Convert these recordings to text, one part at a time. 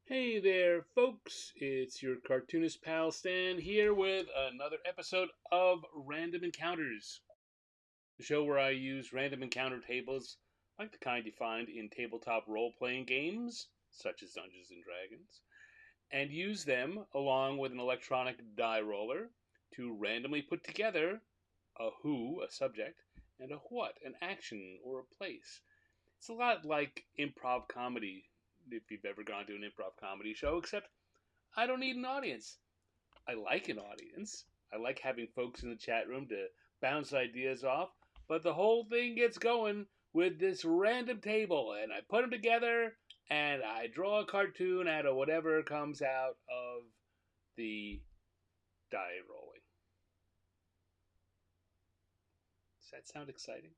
Hey there, folks. It's your cartoonist pal Stan here with another episode of Random Encounters, the show where I use random encounter tables like the kind you find in tabletop role playing games, such as Dungeons and Dragons, and use them along with an electronic die roller to randomly put together a who, a subject, and a what, an action or a place. It's a lot like improv comedy, if you've ever gone to an improv comedy show, except I don't need an audience. I like an audience. I like having folks in the chat room to bounce ideas off, but the whole thing gets going with this random table, and I put them together, and I draw a cartoon out of whatever comes out of the die rolling. Does that sound exciting?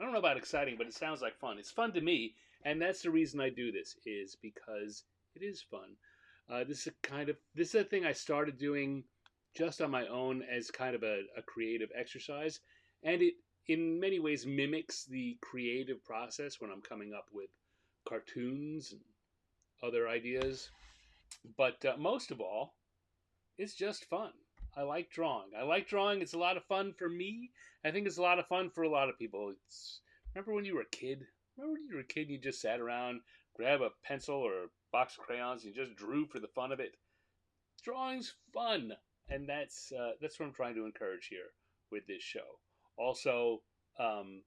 I don't know about exciting, but it sounds like fun. It's fun to me, and that's the reason I do this is because it is fun. This is a thing I started doing just on my own as kind of a creative exercise, and it in many ways mimics the creative process when I'm coming up with cartoons and other ideas. But most of all, it's just fun. I like drawing. I like drawing. It's a lot of fun for me. I think it's a lot of fun for a lot of people. Remember when you were a kid? Remember when you were a kid and you just sat around, grab a pencil or a box of crayons, and you just drew for the fun of it? Drawing's fun, and that's what I'm trying to encourage here with this show. Also, I'm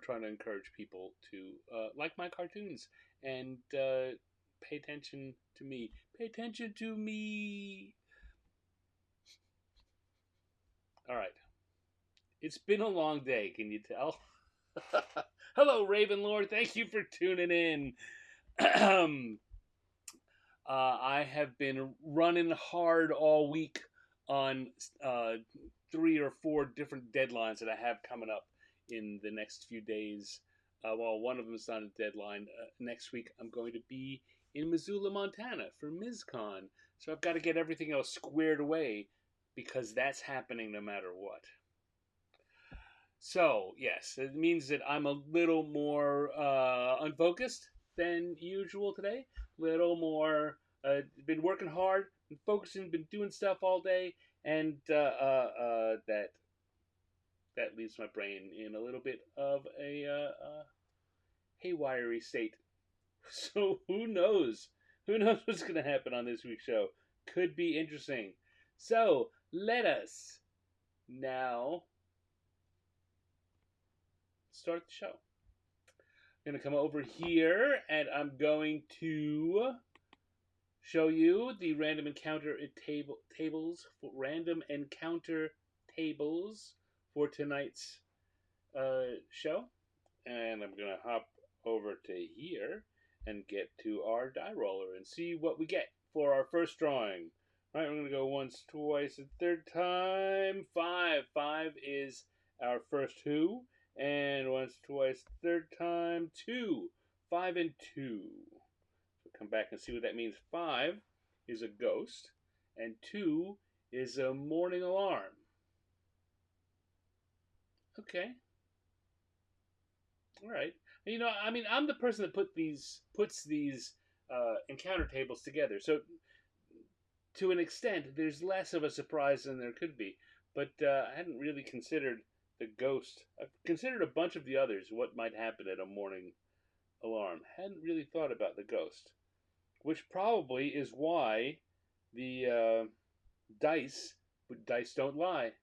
trying to encourage people to like my cartoons and pay attention to me. Pay attention to me. All right. It's been a long day, can you tell? Hello, Raven Lord. Thank you for tuning in. I have been running hard all week on three or four different deadlines that I have coming up in the next few days. Well, one of them is not a deadline. Next week, I'm going to be in Missoula, Montana for MizCon. So I've got to get everything else squared away because that's happening no matter what. So, yes, it means that I'm a little more unfocused than usual today. Little more, been working hard, been focusing, been doing stuff all day, and that leaves my brain in a little bit of a haywire state. So who knows? Who knows what's going to happen on this week's show? Could be interesting. So let us now start the show. I'm going to come over here and I'm going to show you the random encounter tables for tonight's show. And I'm going to hop over to here and get to our die roller and see what we get for our first drawing. All right, we're going to go once, twice, a third time. Five. Five is our first who. And once, twice, third time, two. Five and two. So come back and see what that means. Five is a ghost, and two is a morning alarm. Okay. All right. I'm the person that puts these encounter tables together. So to an extent, there's less of a surprise than there could be. But I hadn't really considered the ghost. I've considered a bunch of the others, what might happen at a morning alarm. Hadn't really thought about the ghost, which probably is why the dice don't lie.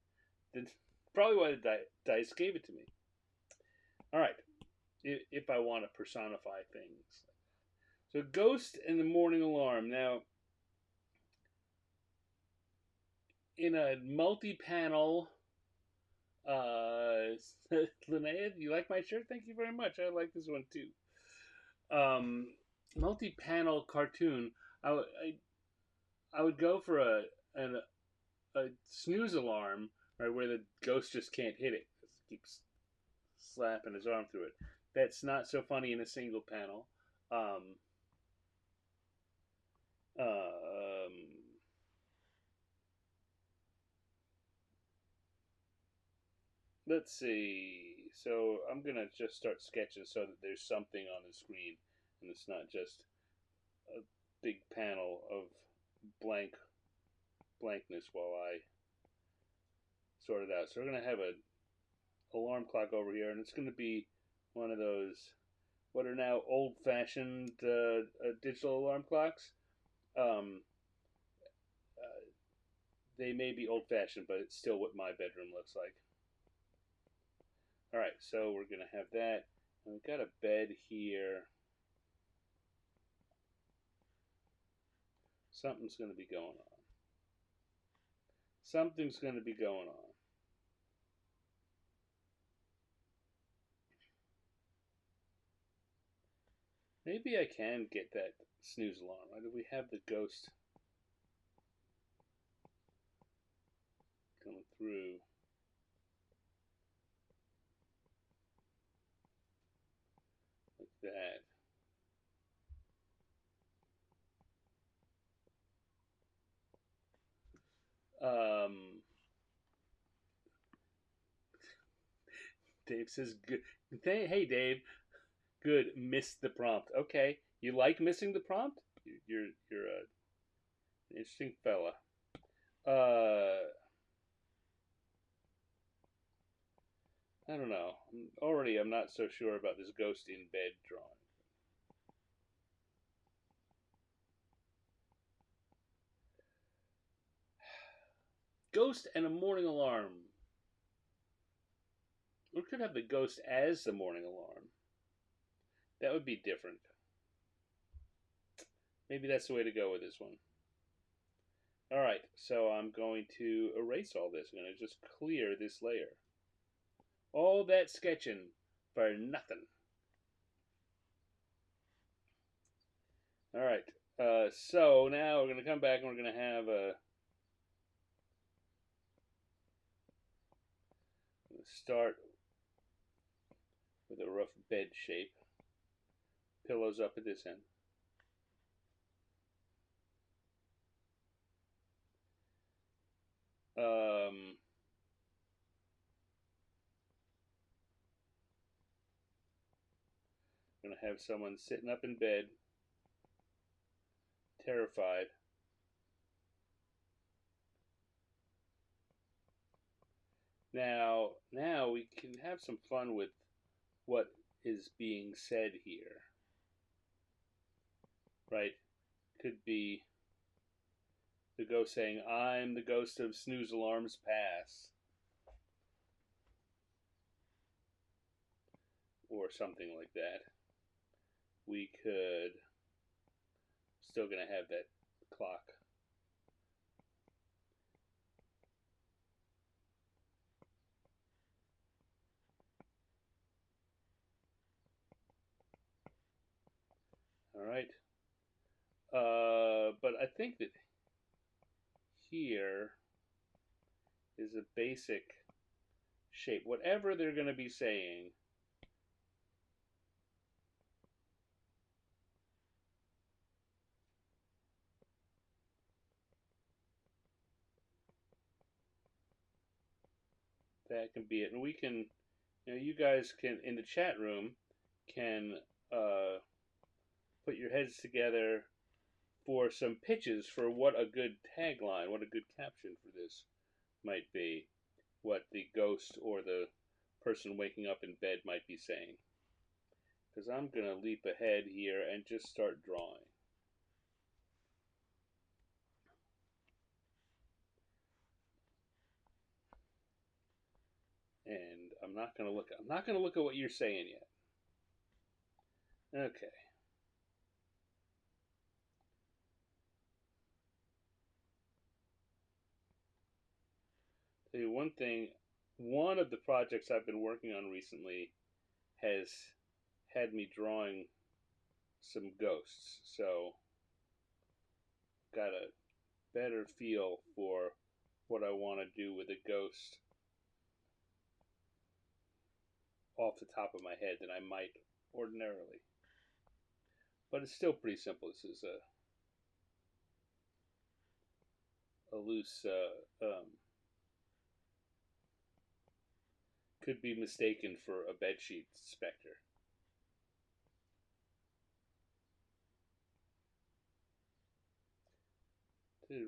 Probably why the dice gave it to me. All right, if I want to personify things. So, ghost and the morning alarm. Now, in a multi-panel, Linnea, you like my shirt? Thank you very much. I like this one too. Multi-panel cartoon. I would go for a snooze alarm, right, where the ghost just can't hit it. It keeps slapping his arm through it. That's not so funny in a single panel. Um, um, let's see. So I'm gonna just start sketching so that there's something on the screen, and it's not just a big panel of blankness while I sort it out. So we're gonna have a alarm clock over here, and it's gonna be one of those what are now old-fashioned digital alarm clocks. Um, uh, they may be old-fashioned, but it's still what my bedroom looks like. All right, so we're gonna have that. And we've got a bed here. Something's gonna be going on. Something's gonna be going on. Maybe I can get that snooze alarm. Right? If we have the ghost coming through. Like that. Um, Dave says, "Good." Hey, Dave. Good. Missed the prompt. Okay, you like missing the prompt? You're an interesting fella. I don't know. Already, I'm not so sure about this ghost in bed drawing. Ghost and a morning alarm. We could have the ghost as the morning alarm. That would be different. Maybe that's the way to go with this one. All right, so I'm going to erase all this. I'm going to just clear this layer. All that sketching for nothing. All right, so now we're going to come back and we're going to have a. Start with a rough bed shape. Pillows up at this end. Um, I'm going to have someone sitting up in bed, terrified. Now we can have some fun with what is being said here. Right? Could be the ghost saying, "I'm the ghost of snooze alarms past," or something like that. We could still gonna have that clock. All right. But I think that here is a basic shape. Whatever they're going to be saying, that can be it. And we can, you guys can, in the chat room, can put your heads together for some pitches for what a good tagline, what a good caption for this might be, what the ghost or the person waking up in bed might be saying. Because I'm going to leap ahead here and just start drawing. And I'm not going to look at what you're saying yet. Okay. Tell you one thing, one of the projects I've been working on recently has had me drawing some ghosts. So got a better feel for what I want to do with a ghost off the top of my head than I might ordinarily. But it's still pretty simple. This is a loose, could be mistaken for a bedsheet specter.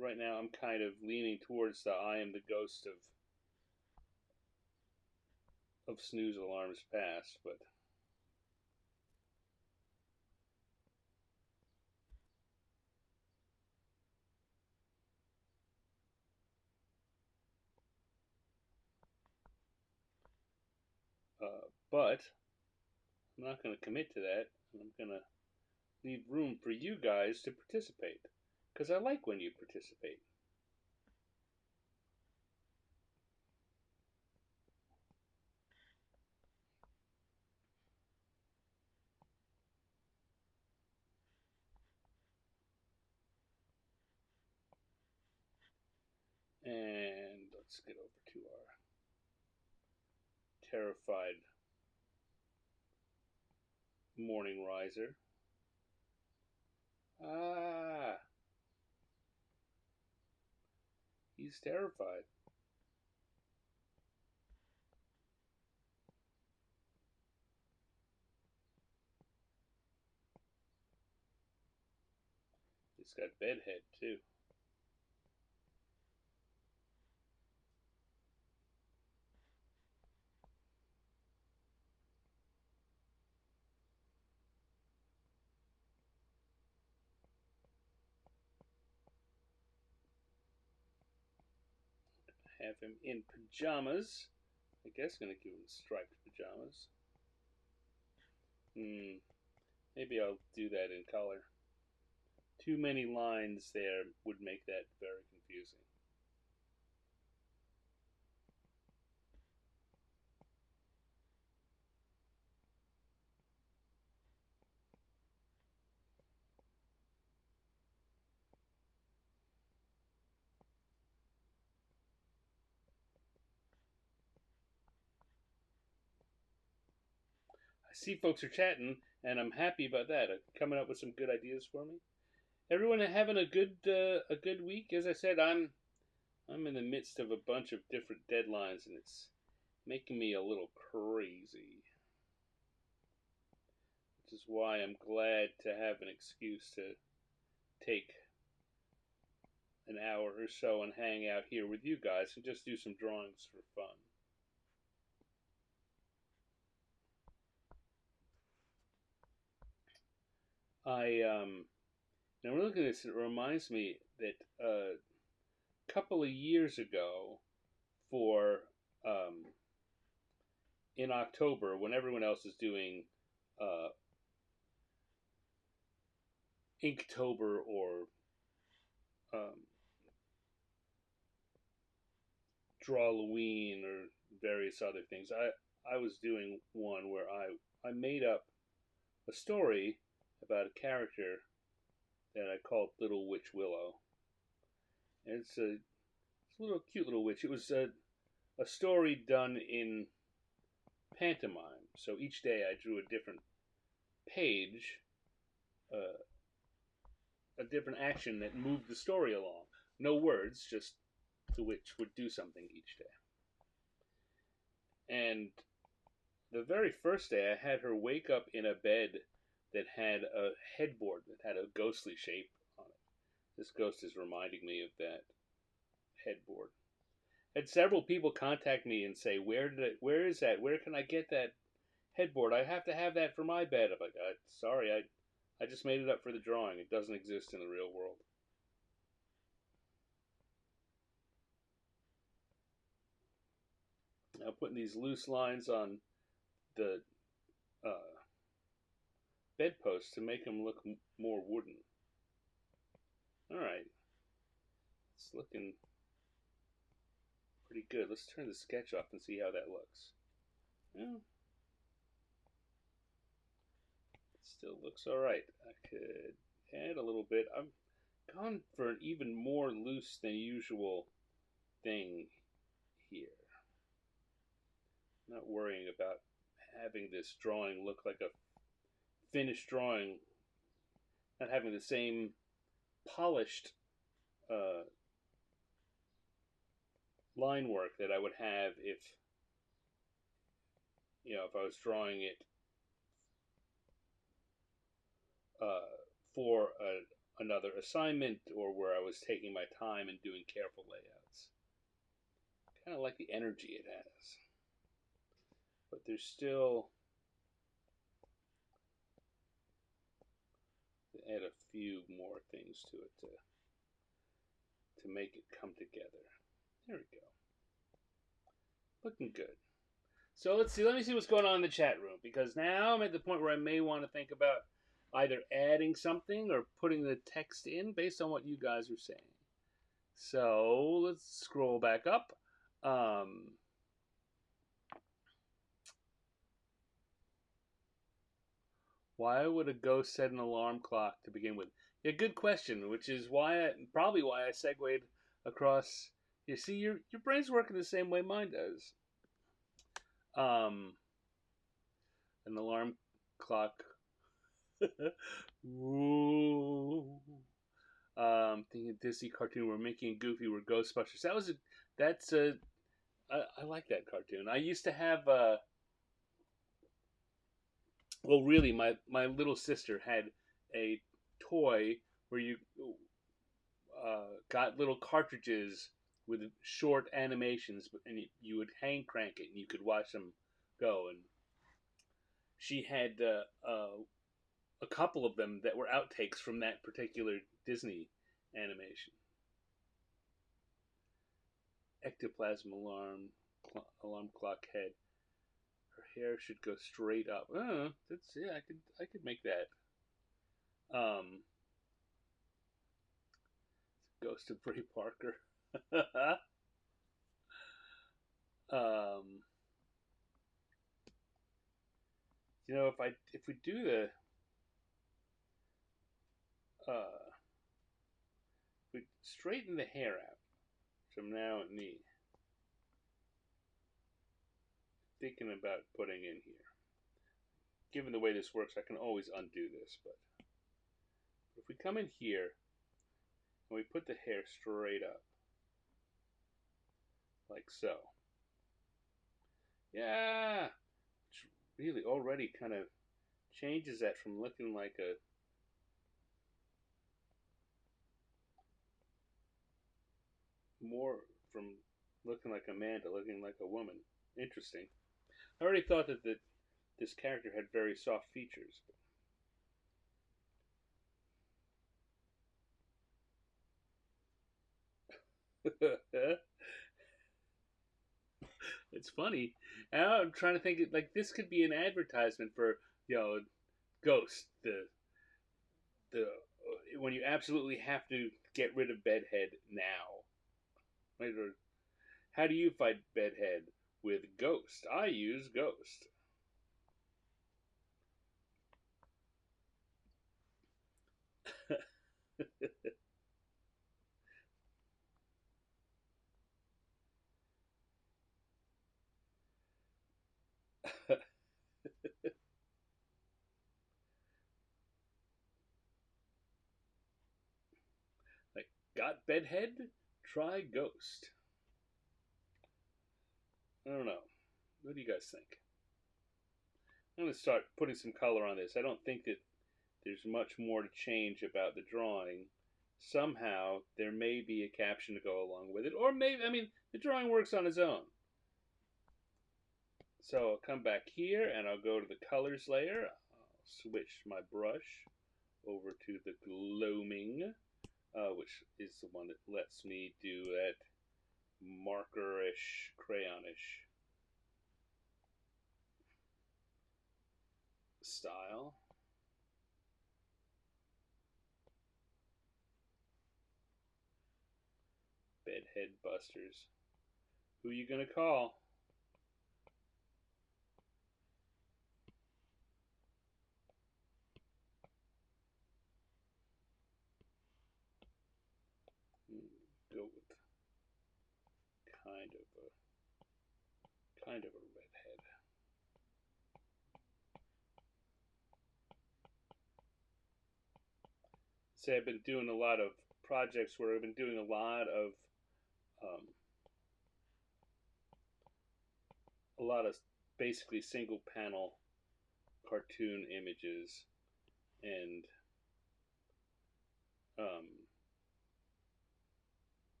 Right now, I'm kind of leaning towards the I am the ghost of snooze alarms past, but I'm not going to commit to that. I'm going to leave room for you guys to participate because I like when you participate. And let's get over to our terrified morning riser. Ah, he's terrified. He's got bedhead too. Have him in pajamas. I guess gonna give him striped pajamas. Maybe I'll do that in color. Too many lines there would make that very confusing. I see folks are chatting, and I'm happy about that. Coming up with some good ideas for me. Everyone having a good week. As I said, I'm in the midst of a bunch of different deadlines, and it's making me a little crazy. Which is why I'm glad to have an excuse to take an hour or so and hang out here with you guys and just do some drawings for fun. I Now we're looking at this. It reminds me that a couple of years ago, for um, in October, when everyone else is doing uh, Inktober or um, Drawloween or various other things, I was doing one where I made up a story about a character that I called Little Witch Willow. And it's a little cute little witch. It was a story done in pantomime. So each day I drew a different page, uh, a different action that moved the story along. No words, just the witch would do something each day. And the very first day, I had her wake up in a bed that had a headboard that had a ghostly shape on it. This ghost is reminding me of that headboard. Had several people contact me and say, Where is that? Where can I get that headboard? I have to have that for my bed." I'm like, "Sorry, I just made it up for the drawing. It doesn't exist in the real world." Now putting these loose lines on the uh, bedposts to make them look more wooden. All right, it's looking pretty good. Let's turn the sketch off and see how that looks. Well, it still looks all right. I could add a little bit. I'm gone for an even more loose than usual thing here. Not worrying about having this drawing look like a finished drawing, not having the same polished uh, line work that I would have if if I was drawing it uh, for another assignment or where I was taking my time and doing careful layouts. Kind of like the energy it has. But there's still to add a few more things to it to make it come together. There we go. Looking good. So let's see. Let me see what's going on in the chat room because now I'm at the point where I may want to think about either adding something or putting the text in based on what you guys are saying. So let's scroll back up. Why would a ghost set an alarm clock to begin with? Yeah, good question. Which is probably why I segued across. You see, your brain's working the same way mine does. An alarm clock. Ooh. Thinking of Disney cartoon we're making Goofy were Ghostbusters. I like that cartoon. I used to have well, really, my little sister had a toy where you got little cartridges with short animations, and you would hang crank it, and you could watch them go. And she had a couple of them that were outtakes from that particular Disney animation. Ectoplasm alarm clock head. Her hair should go straight up. That's yeah. I could make that. Ghost of Bray Parker. um, if we do we straighten the hair out from now and me, thinking about putting in here. Given the way this works, I can always undo this, but if we come in here and we put the hair straight up, like so, yeah, which really already kind of changes that from looking like a more from looking like a man to looking like a woman. Interesting. I already thought that this character had very soft features. It's funny. Now I'm trying to think like this could be an advertisement for Ghost the when you absolutely have to get rid of bedhead now. Right? Or how do you fight bedhead with Ghost? I use Ghost. Like, got bedhead? Try Ghost. I don't know. What do you guys think? I'm going to start putting some color on this. I don't think that there's much more to change about the drawing. Somehow, there may be a caption to go along with it. Or maybe, I mean, the drawing works on its own. So I'll come back here and I'll go to the colors layer. I'll switch my brush over to the gloaming, which is the one that lets me do that markerish, crayonish style. Bedhead busters. Who you gonna call? Go with kind of a redhead. Say I've been doing a lot of projects where I've been doing a lot of basically single panel cartoon images, and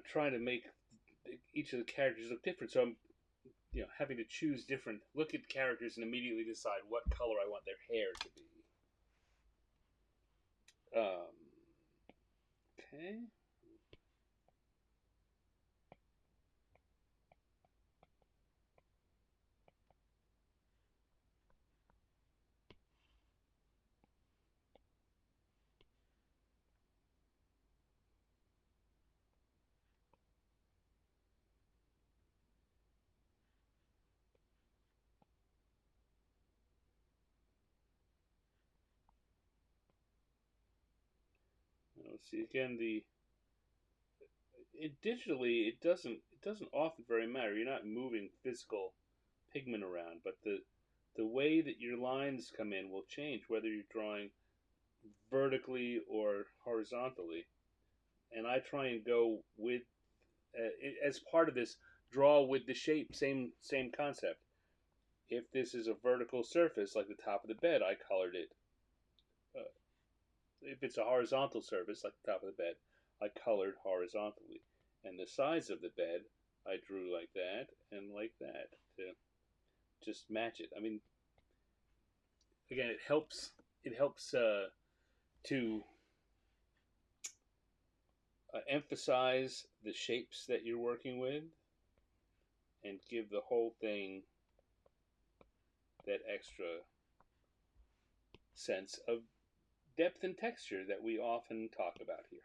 trying to make each of the characters look different. So I'm having to choose different, look at characters and immediately decide what color I want their hair to be. Okay. Let's see again. Digitally it doesn't often very matter. You're not moving physical pigment around, but the way that your lines come in will change whether you're drawing vertically or horizontally. And I try and go with as part of this draw with the shape. Same concept. If this is a vertical surface like the top of the bed, I colored it. Uh, if it's a horizontal surface like the top of the bed, I colored horizontally. And the sides of the bed, I drew like that and like that to just match it. I mean, again, it helps. It helps to emphasize the shapes that you're working with and give the whole thing that extra sense of depth and texture that we often talk about here.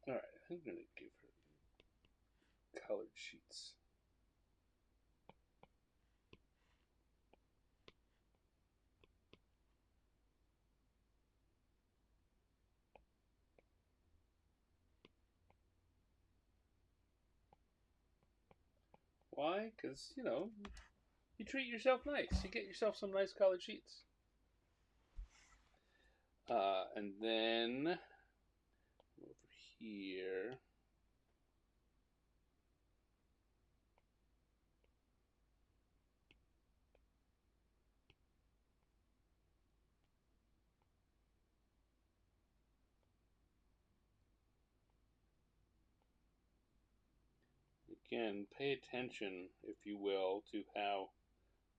All right, I'm going to give her colored sheets. Why? Because, you treat yourself nice. You get yourself some nice colored sheets. And then over here, again, pay attention, if you will, to how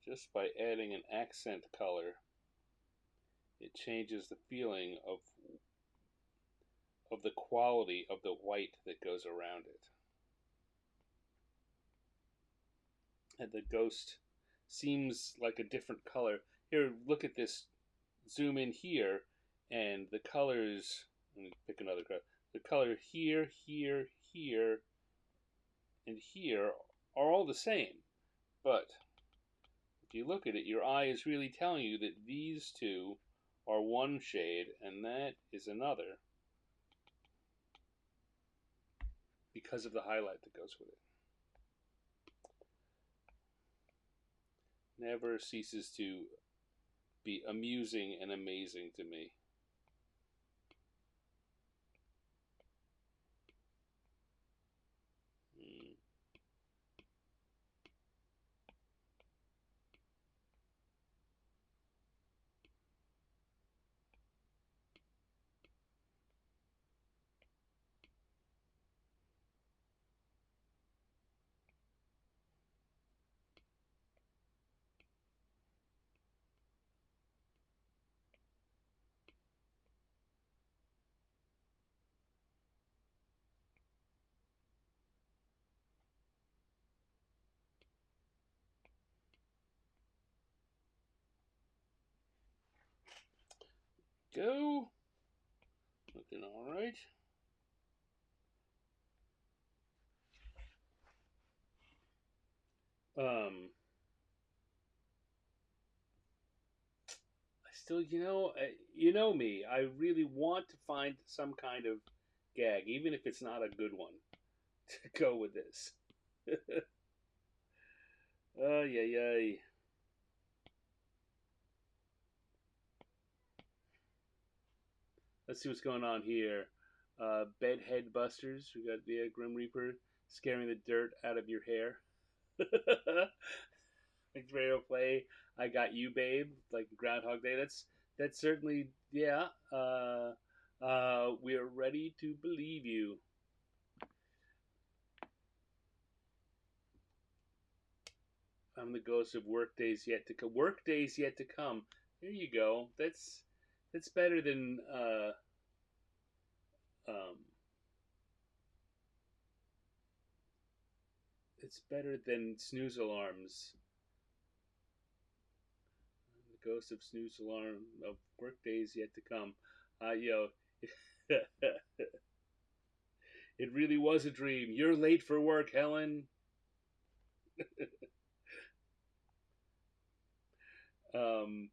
just by adding an accent color, it changes the feeling of the quality of the white that goes around it. And the ghost seems like a different color. Here, look at this. Zoom in here, and the colors. Let me pick another color. The color here, here, here, and here are all the same. But if you look at it, your eye is really telling you that these two are one shade and that is another because of the highlight that goes with it. Never ceases to be amusing and amazing to me. Go. Looking all right. Um, I still, you know me. I really want to find some kind of gag, even if it's not a good one, to go with this. Ay, ay, ay. Let's see what's going on here. Bedhead Busters. We got the Grim Reaper scaring the dirt out of your hair. Like radio play, I got you, babe. Like Groundhog Day. That's certainly yeah. We're ready to believe you. I'm the ghost of work days yet to come. Work days yet to come. There you go. That's better than um. It's better than snooze alarms. The ghost of snooze alarm of work days yet to come. Yo, it really was a dream. You're late for work, Helen. Um,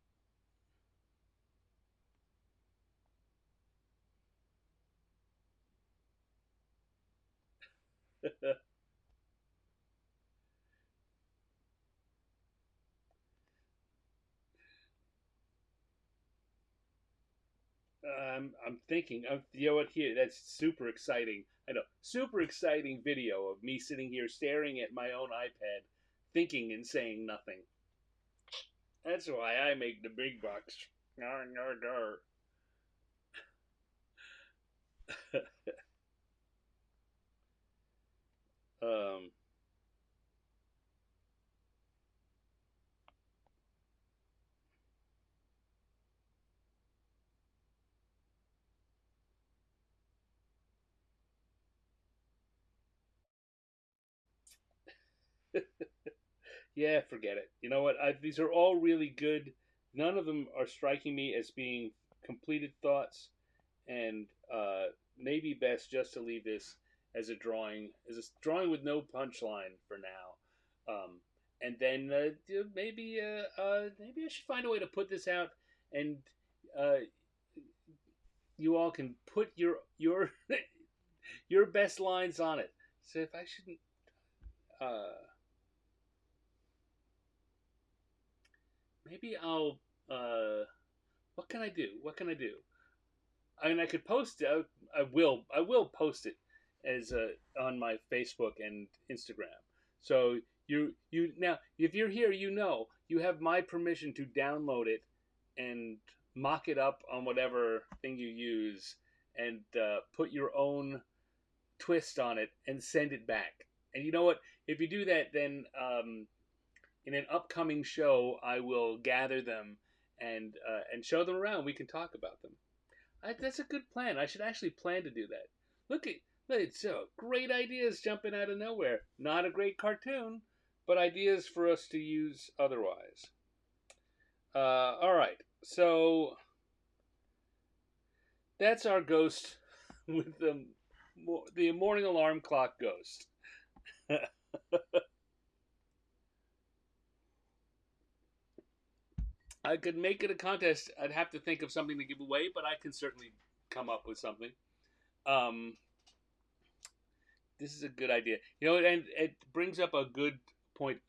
I'm thinking. You know what? Here, that's super exciting. I know, super exciting video of me sitting here staring at my own iPad, thinking and saying nothing. That's why I make the big bucks. Gar, gar, gar. um, yeah, forget it. You know what? These are all really good. None of them are striking me as being completed thoughts, and maybe best just to leave this as a drawing with no punchline for now. And then maybe I should find a way to put this out, and uh, you all can put your your best lines on it. So if I shouldn't, uh, maybe I'll. What can I do? What can I do? I mean, I could post it. I will. I will post it as on my Facebook and Instagram. So you now, if you're here, you know you have my permission to download it and mock it up on whatever thing you use, and put your own twist on it and send it back. And you know what? If you do that, then in an upcoming show, I will gather them and show them around. We can talk about them. That's a good plan. I should actually plan to do that. Look at it's so great ideas jumping out of nowhere. Not a great cartoon, but ideas for us to use otherwise. All right, so that's our ghost with the morning alarm clock ghost. I could make it a contest. I'd have to think of something to give away, but I can certainly come up with something. Um, this is a good idea. You know, and it brings up a good point.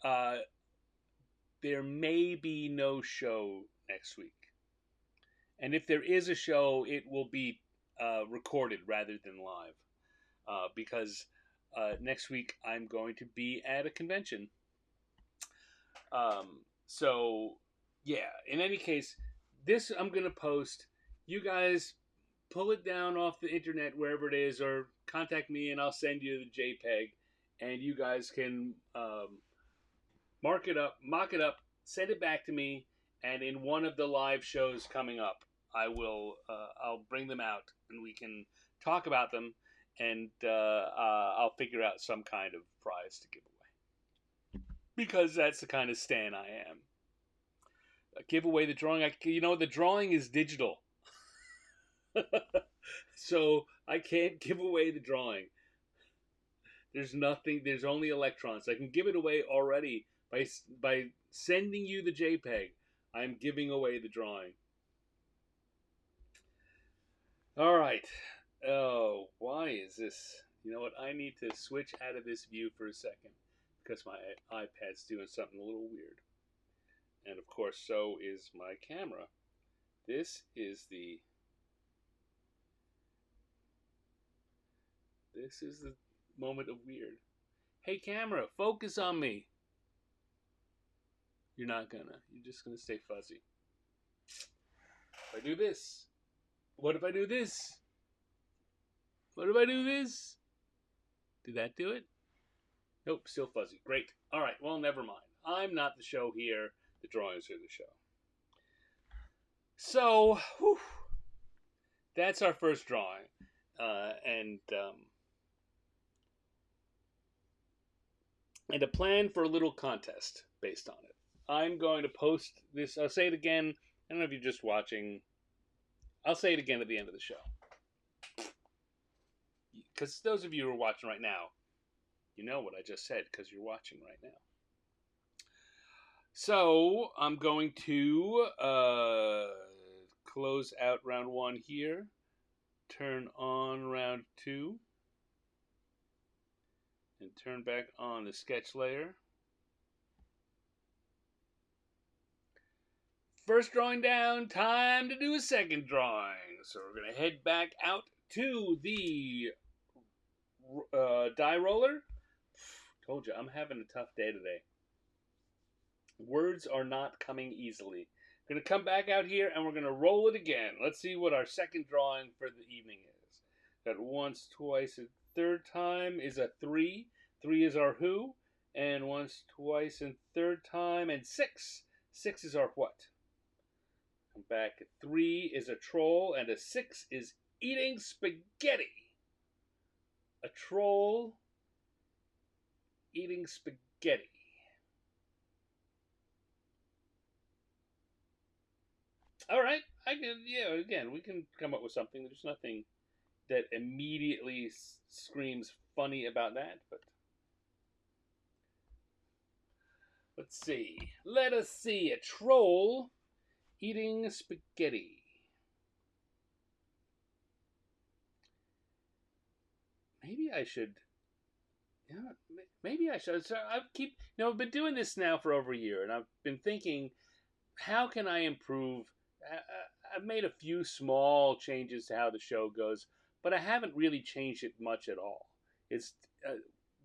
There may be no show next week, and if there is a show, it will be recorded rather than live, because next week I'm going to be at a convention. So yeah. In any case, this I'm gonna post. You guys pull it down off the internet wherever it is, or contact me and I'll send you the JPEG, and you guys can mark it up, mock it up, send it back to me, and in one of the live shows coming up, I'll bring them out and we can talk about them, and I'll figure out some kind of prize to give away because that's the kind of stan I am. Give away the drawing. The drawing is digital, so I can't give away the drawing. There's nothing. There's only electrons. I can give it away already by sending you the JPEG. I'm giving away the drawing. All right. Oh, why is this? You know what? I need to switch out of this view for a second because my iPad's doing something a little weird. And of course, so is my camera. This is the moment of weird. Hey camera, focus on me. You're not gonna. You're just gonna stay fuzzy. If I do this, what if I do this? What if I do this? Did that do it? Nope, still fuzzy. Great. All right, well, never mind. I'm not the show here. The drawings are the show. So, whew, that's our first drawing. And a plan for a little contest based on it. I'm going to post this. I'll say it again. I don't know if you're just watching. I'll say it again at the end of the show. Because those of you who are watching right now, you know what I just said because you're watching right now. So I'm going to close out round 1 here. Turn on round 2. And turn back on the sketch layer. First drawing down, time to do a second drawing. So we're going to head back out to the die roller. Told you, I'm having a tough day today. Words are not coming easily. Going to come back out here and we're going to roll it again. Let's see what our second drawing for the evening is. Got once, twice, and third time is a 3. 3 is our who. And once, twice, and third time, and 6. 6 is our what. Come back. 3 is a troll, and a 6 is eating spaghetti. A troll eating spaghetti. All right, again, we can come up with something. There's nothing that immediately screams funny about that, but let's see. Let us see. A troll eating spaghetti. Maybe I should. Yeah, maybe I should. So I've been doing this now for over a year, and I've been thinking, how can I improve? I've made a few small changes to how the show goes, but I haven't really changed it much at all. It's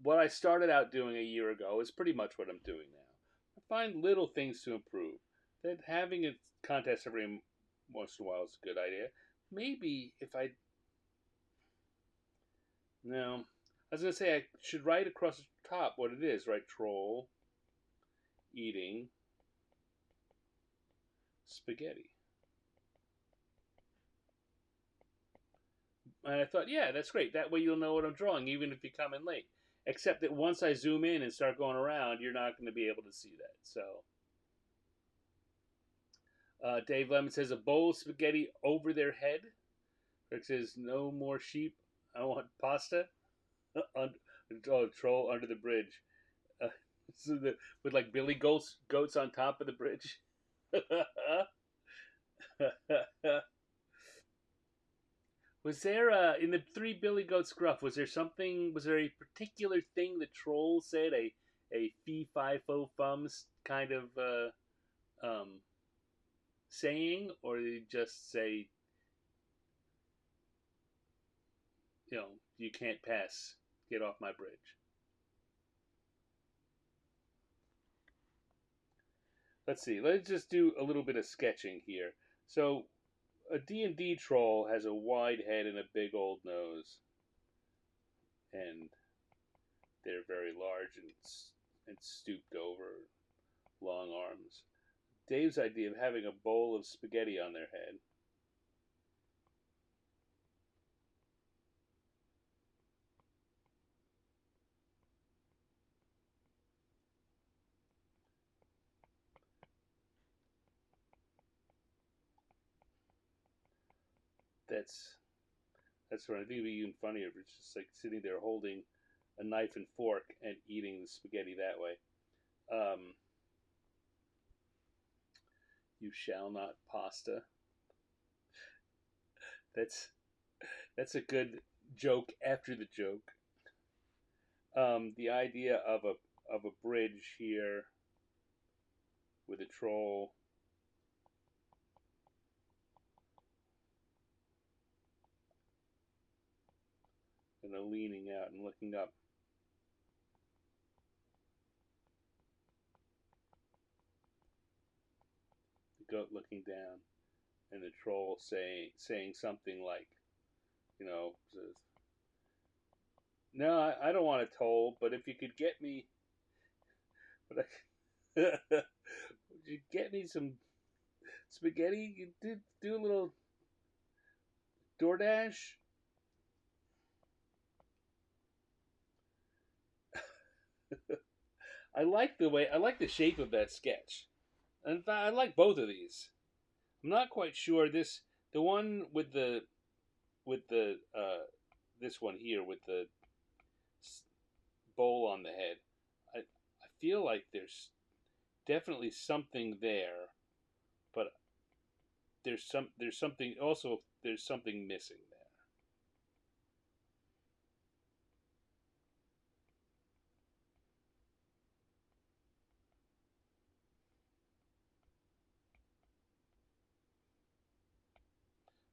what I started out doing a year ago is pretty much what I'm doing now. I find little things to improve. That having a contest every once in a while is a good idea. Maybe if I no, I was gonna say I should write across the top what it is, right? Troll eating spaghetti. And I thought, yeah, that's great. That way you'll know what I'm drawing, even if you come in late. Except that once I zoom in and start going around, you're not going to be able to see that. So, Dave Lemon says a bowl of spaghetti over their head. Rick says no more sheep. I want pasta. Troll under the bridge. Uh, with like billy goats on top of the bridge. Was there in the 3 Billy Goats gruff? Was there something? Was there a particular thing the troll said? A fee fi fo fums kind of saying, or did he just say, you can't pass, get off my bridge? Let's see. Let's just do a little bit of sketching here. So a D&D troll has a wide head and a big old nose, and they're very large and stooped over, long arms. Dave's idea of having a bowl of spaghetti on their head. That's what I think would be even funnier if it's just like sitting there holding a knife and fork and eating the spaghetti that way. You shall not pasta. That's a good joke after the joke. The idea of a bridge here with a troll. And a leaning out and looking up. goat looking down, and the troll saying something like, you know, no, I don't want a toll, but if you could get me, but would you get me some spaghetti? You do a little DoorDash. I like the shape of that sketch. And I like both of these. I'm not quite sure the one with the this one here with the bowl on the head. I feel like there's definitely something there, but there's something also there's something missing there.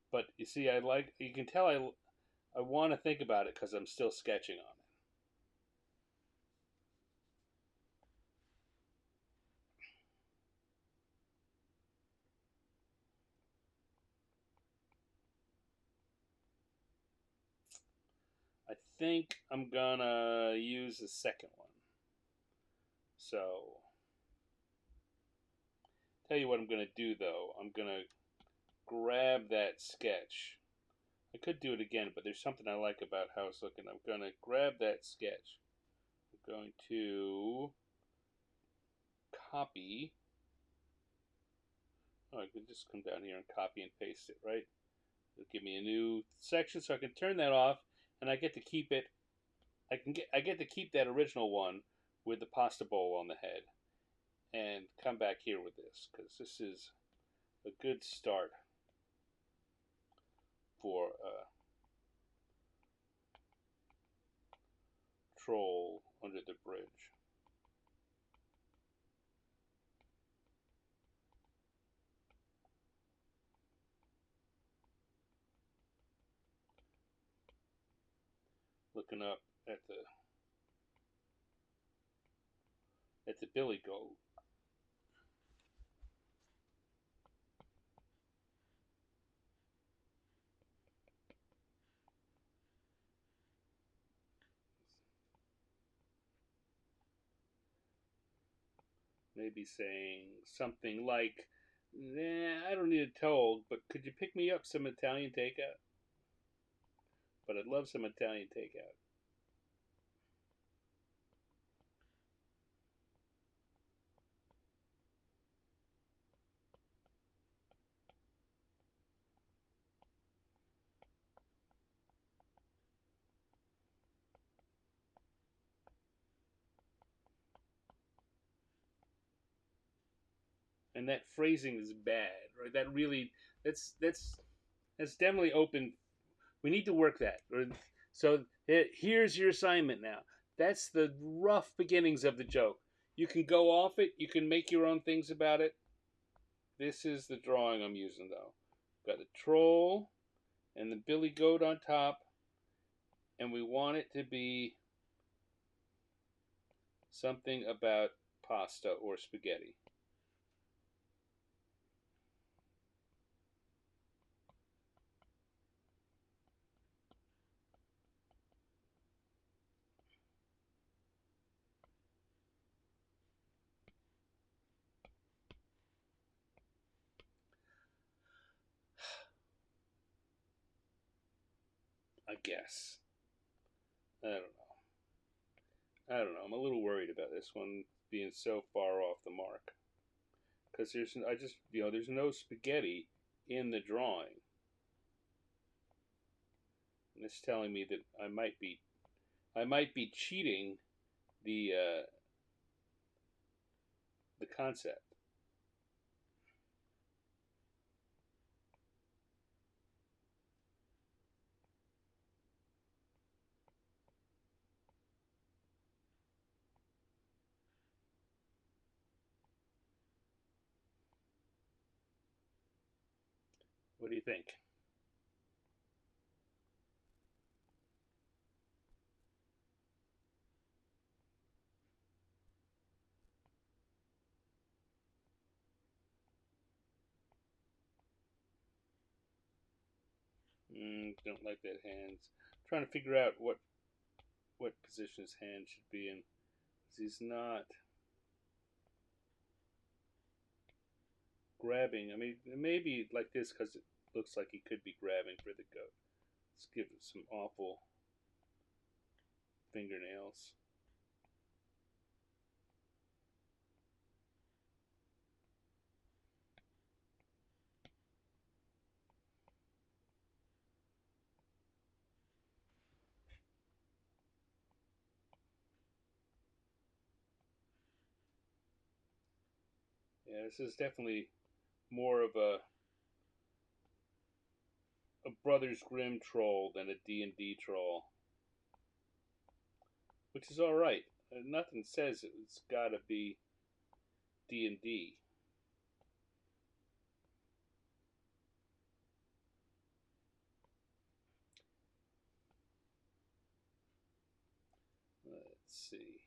But you see, you can tell I want to think about it because I'm still sketching on it. I think I'm gonna use the second one. So, tell you what I'm gonna do though. I'm gonna grab that sketch. I could do it again, but there's something I like about how it's looking. I'm gonna grab that sketch. I'm going to copy. Oh, I can just come down here and copy and paste it, right? It'll give me a new section, so I can turn that off, and I get to keep it. I get to keep that original one with the pasta bowl on the head, and come back here with this because this is a good start for a troll under the bridge. Looking up at the billy goat. Maybe saying something like, "Nah, I don't need a toll, but could you pick me up some Italian takeout? But I'd love some Italian takeout." And that phrasing is bad, right? That really that's definitely open. We need to work that. So here's your assignment now. That's the rough beginnings of the joke. You can go off it. You can make your own things about it. This is the drawing I'm using though. Got a troll and the billy goat on top, and we want it to be something about pasta or spaghetti. I guess. I don't know. I don't know. I'm a little worried about this one being so far off the mark because there's no spaghetti in the drawing, and it's telling me that I might be cheating the the concept. What do you think? Don't like that hand. Trying to figure out what position his hand should be in. 'Cause he's not grabbing. I mean, maybe like this because it looks like he could be grabbing for the goat. Let's give him some awful fingernails. Yeah, this is definitely more of a Brothers Grimm troll than a D&D troll, which is all right. Nothing says it's got to be D&D. Let's see.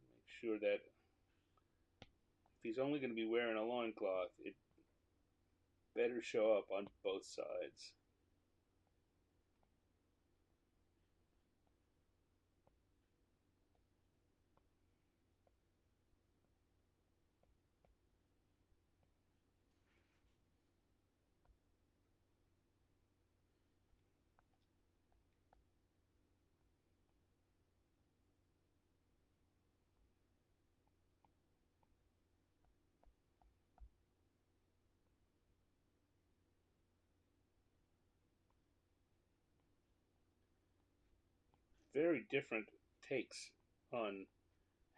Make sure that if he's only going to be wearing a loincloth, it better show up on both sides. Very different takes on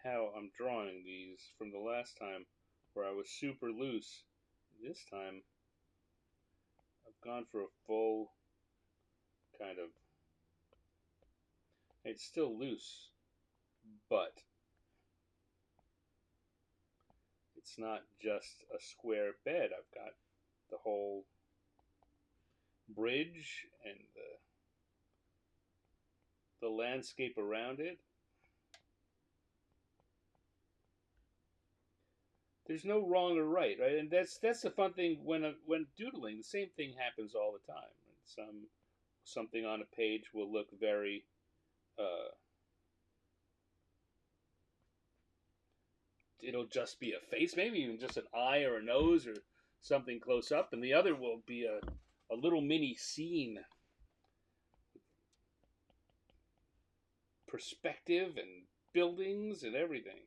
how I'm drawing these from the last time where I was super loose. This time I've gone for a full kind of. It's still loose, but it's not just a square bed. I've got the whole bridge and the landscape around it. There's no wrong or right, right? And that's the fun thing when doodling. The same thing happens all the time. Something on a page will look very uh, it'll just be a face, maybe even just an eye or a nose or something close up, and the other will be a little mini scene, perspective and buildings and everything.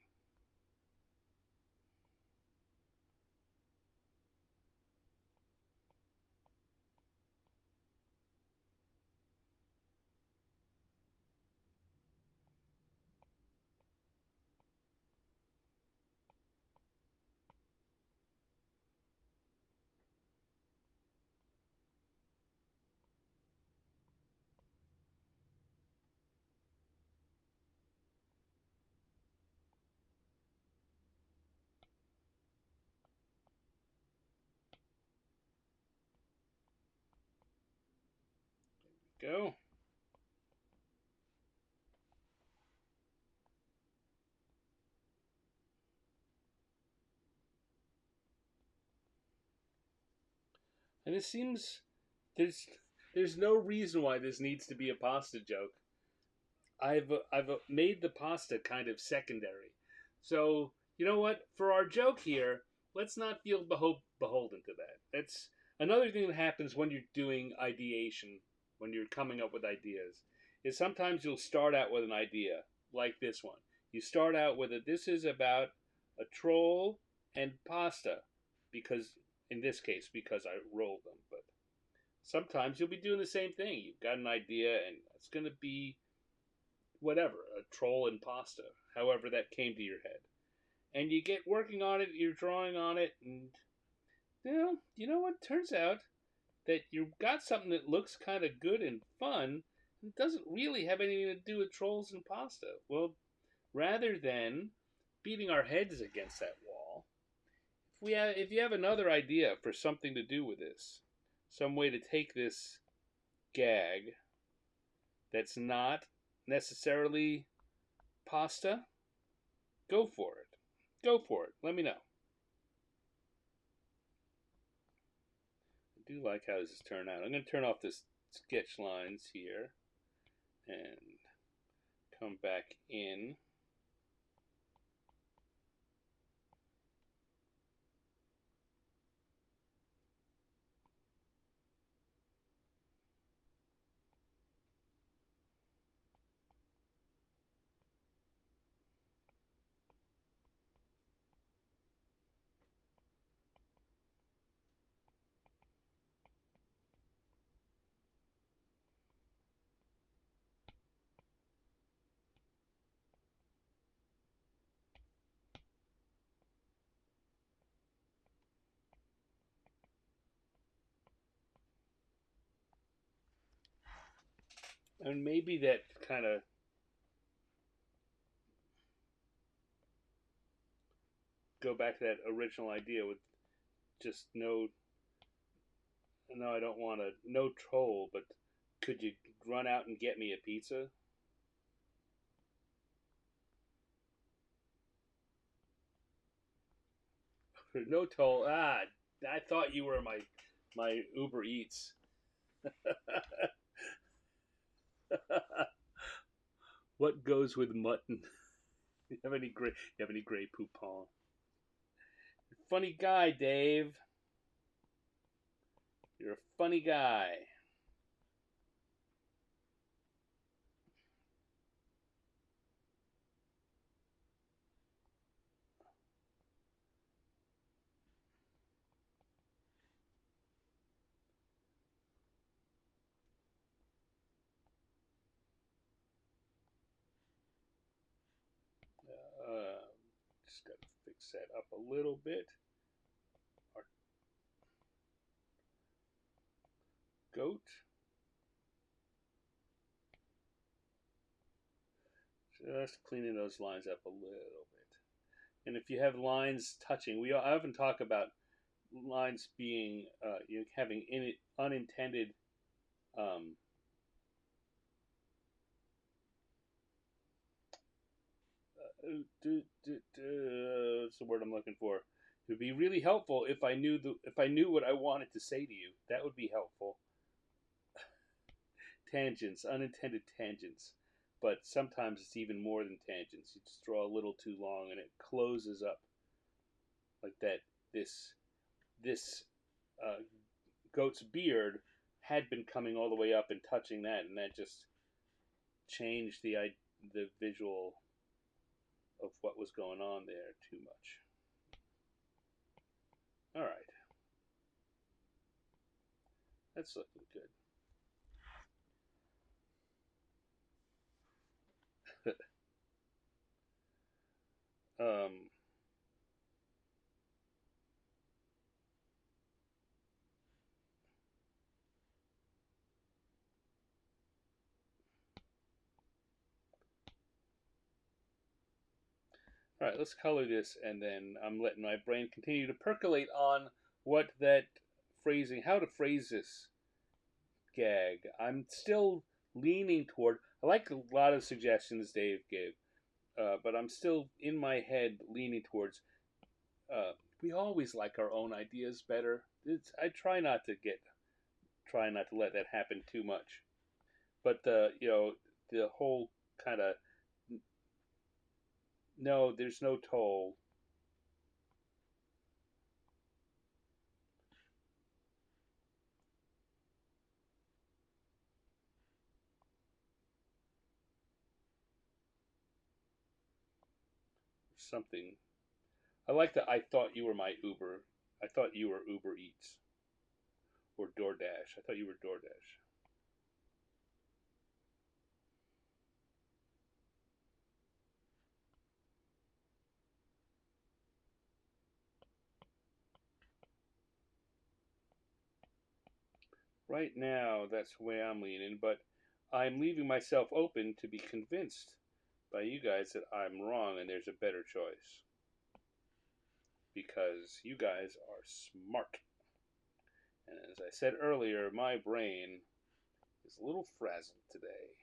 Go. And it seems there's there's no reason why this needs to be a pasta joke. I've made the pasta kind of secondary. So you know what? For our joke here, let's not feel beholden to that. That's another thing that happens when you're doing ideation, when you're coming up with ideas. Is sometimes you'll start out with an idea like this one. You start out with a this is about a troll and pasta because in this case because I rolled them, but sometimes you'll be doing the same thing. You've got an idea and it's going to be whatever, a troll and pasta, however that came to your head. And you get working on it, you're drawing on it, and you know what? Turns out that you've got something that looks kind of good and fun and doesn't really have anything to do with trolls and pasta. Well, rather than beating our heads against that wall, if you have another idea for something to do with this, some way to take this gag that's not necessarily pasta, go for it. Go for it. Let me know. do like how this has turned out. I'm going to turn off this sketch lines here and come back in. And maybe that kind of go back to that original idea with just no, I don't want a no troll, but could you run out and get me a pizza? No toll. Ah, I thought you were my Uber Eats. What goes with mutton? You have any Grey Poupon? Funny guy, Dave. You're a funny guy. Uh, just gotta fix that up a little bit. Our goat. Just cleaning those lines up a little bit. And if you have lines touching, we often talk about lines being having unintended um, what's the word I'm looking for? It would be really helpful if I knew what I wanted to say to you. That would be helpful. Tangents, unintended tangents, but sometimes it's even more than tangents. You just draw a little too long, and it closes up like that. This uh, goat's beard had been coming all the way up and touching that, and that just changed the visual of what was going on there too much. All right, that's looking good. um, all right, let's color this, and then I'm letting my brain continue to percolate on what that phrasing, how to phrase this gag. I'm still leaning toward. I like a lot of suggestions Dave gave, but I'm still in my head leaning towards. Uh, we always like our own ideas better. I try not to let that happen too much. But the whole kind of no, there's no toll. Something. I like that. I thought you were my Uber. I thought you were Uber Eats or DoorDash. I thought you were DoorDash. Right now, that's the way I'm leaning, but I'm leaving myself open to be convinced by you guys that I'm wrong and there's a better choice. Because you guys are smart. And as I said earlier, my brain is a little frazzled today.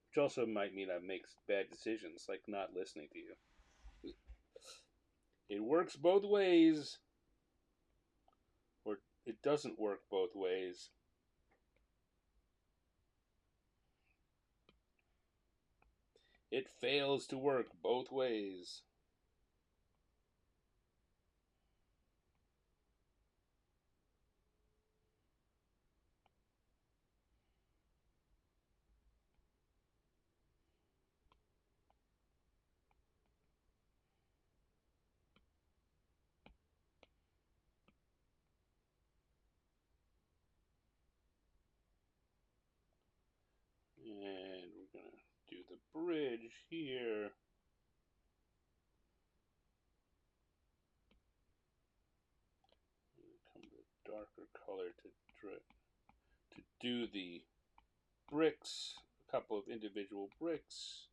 Which also might mean I make bad decisions, like not listening to you. It works both ways. Or it doesn't work both ways. It fails to work both ways. And we're going to do the bridge here. Come with a darker color to do the bricks, a couple of individual bricks.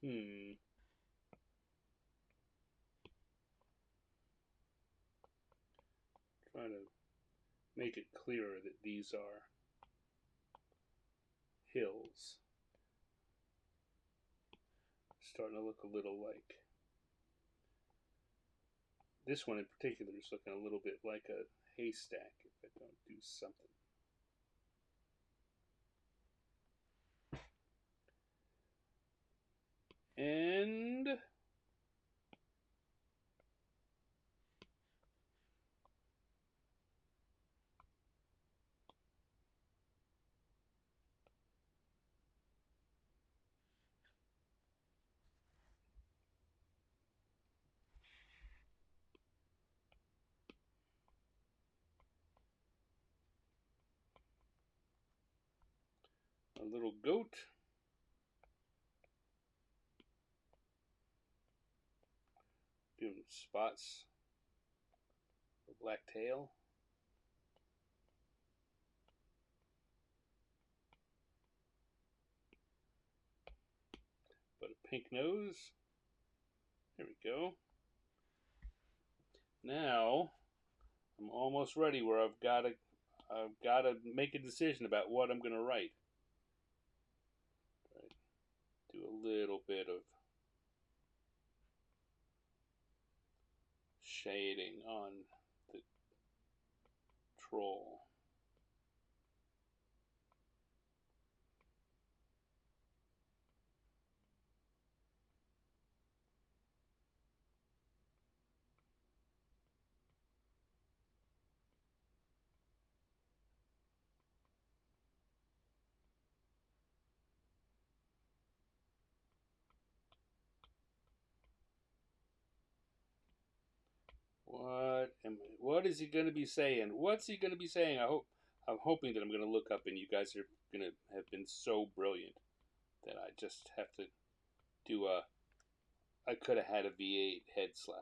Hmm. Trying to make it clearer that these are hills. Starting to look a little like this one in particular is looking a little bit like a haystack if I don't do something. And a little goat. Doing spots. A black tail. But a pink nose. There we go. Now I'm almost ready where I've gotta make a decision about what I'm gonna write. Right. Do a little bit of shading on the troll. What is he going to be saying? What's he going to be saying? I'm hoping that I'm going to look up and you guys are going to have been so brilliant that I just have to do a I could have had a V8 head slap.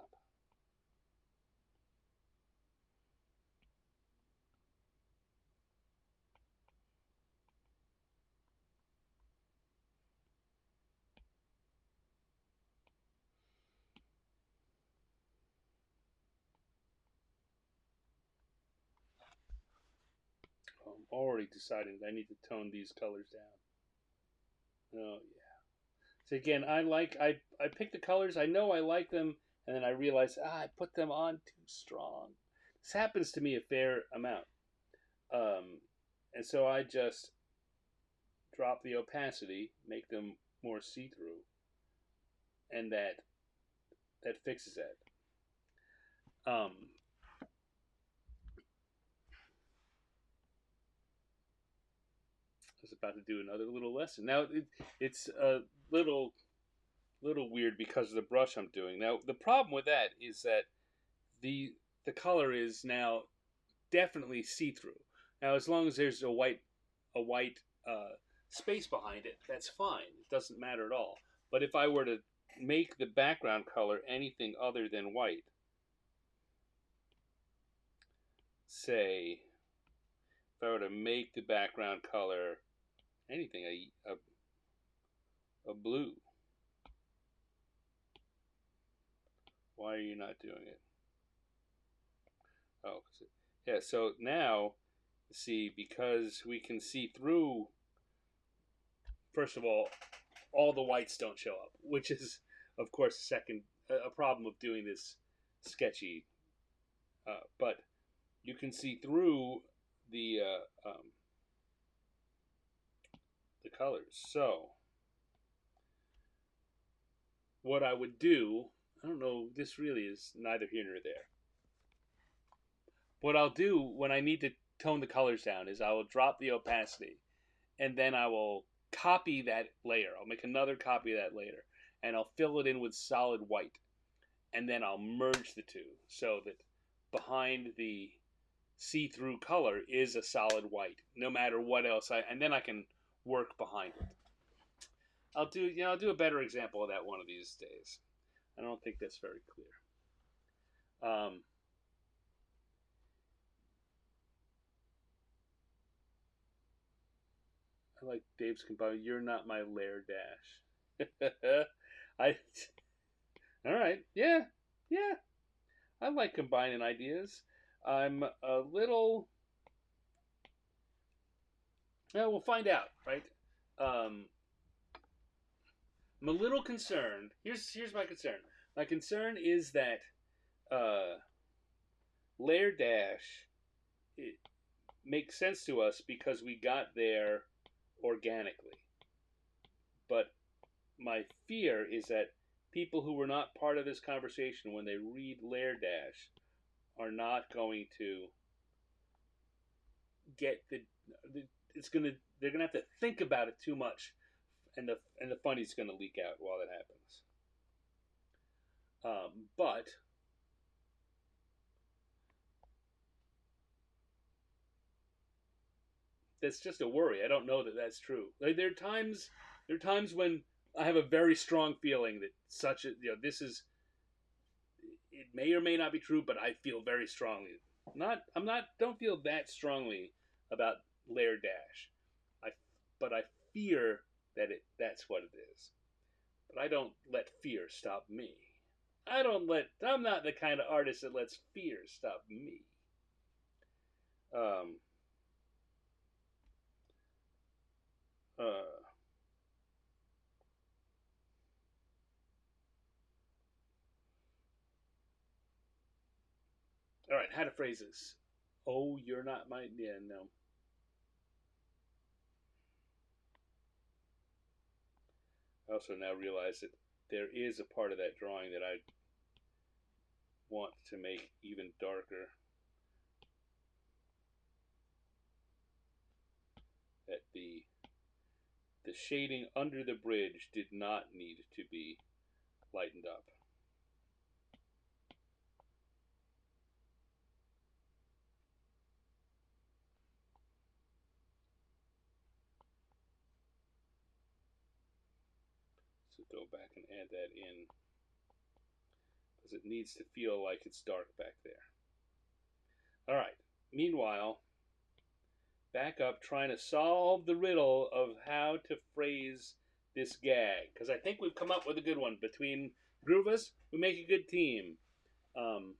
I'm already deciding that I need to tone these colors down. Oh yeah. So again, I pick the colors. I know I like them, and then I realize I put them on too strong. This happens to me a fair amount, um, and so I just drop the opacity, make them more see through, and that fixes it. Um, I was about to do another little lesson. Now it's a little weird because of the brush I'm doing. Now the problem with that is that the the color is now definitely see through. Now, as long as there's a white space behind it, that's fine. It doesn't matter at all. But if I were to make the background color anything other than white, say, if I were to make the background color anything, a blue, why are you not doing it? Oh, yeah. So now, see, because we can see through. First of all the whites don't show up, which is, of course, a problem of doing this sketchy. But you can see through the the colors. So what I would do, I don't know. This really is neither here nor there. What I'll do when I need to tone the colors down is I will drop the opacity, and then I will copy that layer. I'll make another copy of that layer, and I'll fill it in with solid white, and then I'll merge the two so that behind the see-through color is a solid white, no matter what else and then I can work behind it. I'll do a better example of that one of these days. I don't think that's very clear. I like Dave's combine. You're not my lair dash. I. All right. Yeah. Yeah. I like combining ideas. I'm a little. Well, we'll find out, right? Um, I'm a little concerned. Here's my concern. My concern is that uh, Lair Dash it makes sense to us because we got there organically. But my fear is that people who were not part of this conversation when they read Lair Dash are not going to get the it's gonna they're gonna have to think about it too much, and the funny's gonna leak out while that happens. But that's just a worry. I don't know that that's true. Like there are times when I have a very strong feeling that such a this is it may or may not be true, but I feel very strongly. I'm not don't feel that strongly about Lair Dash. I but I fear that that's what it is. But I don't let fear stop me. I'm not the kind of artist that lets fear stop me. Um uh all right, how to phrase this. Oh, you're not my yeah, no. I also now realize that there is a part of that drawing that I want to make even darker. That the shading under the bridge did not need to be lightened up. So go back and add that in because it needs to feel like it's dark back there. All right. Meanwhile, back up trying to solve the riddle of how to phrase this gag because I think we've come up with a good one. Between group of us, we make a good team. Um,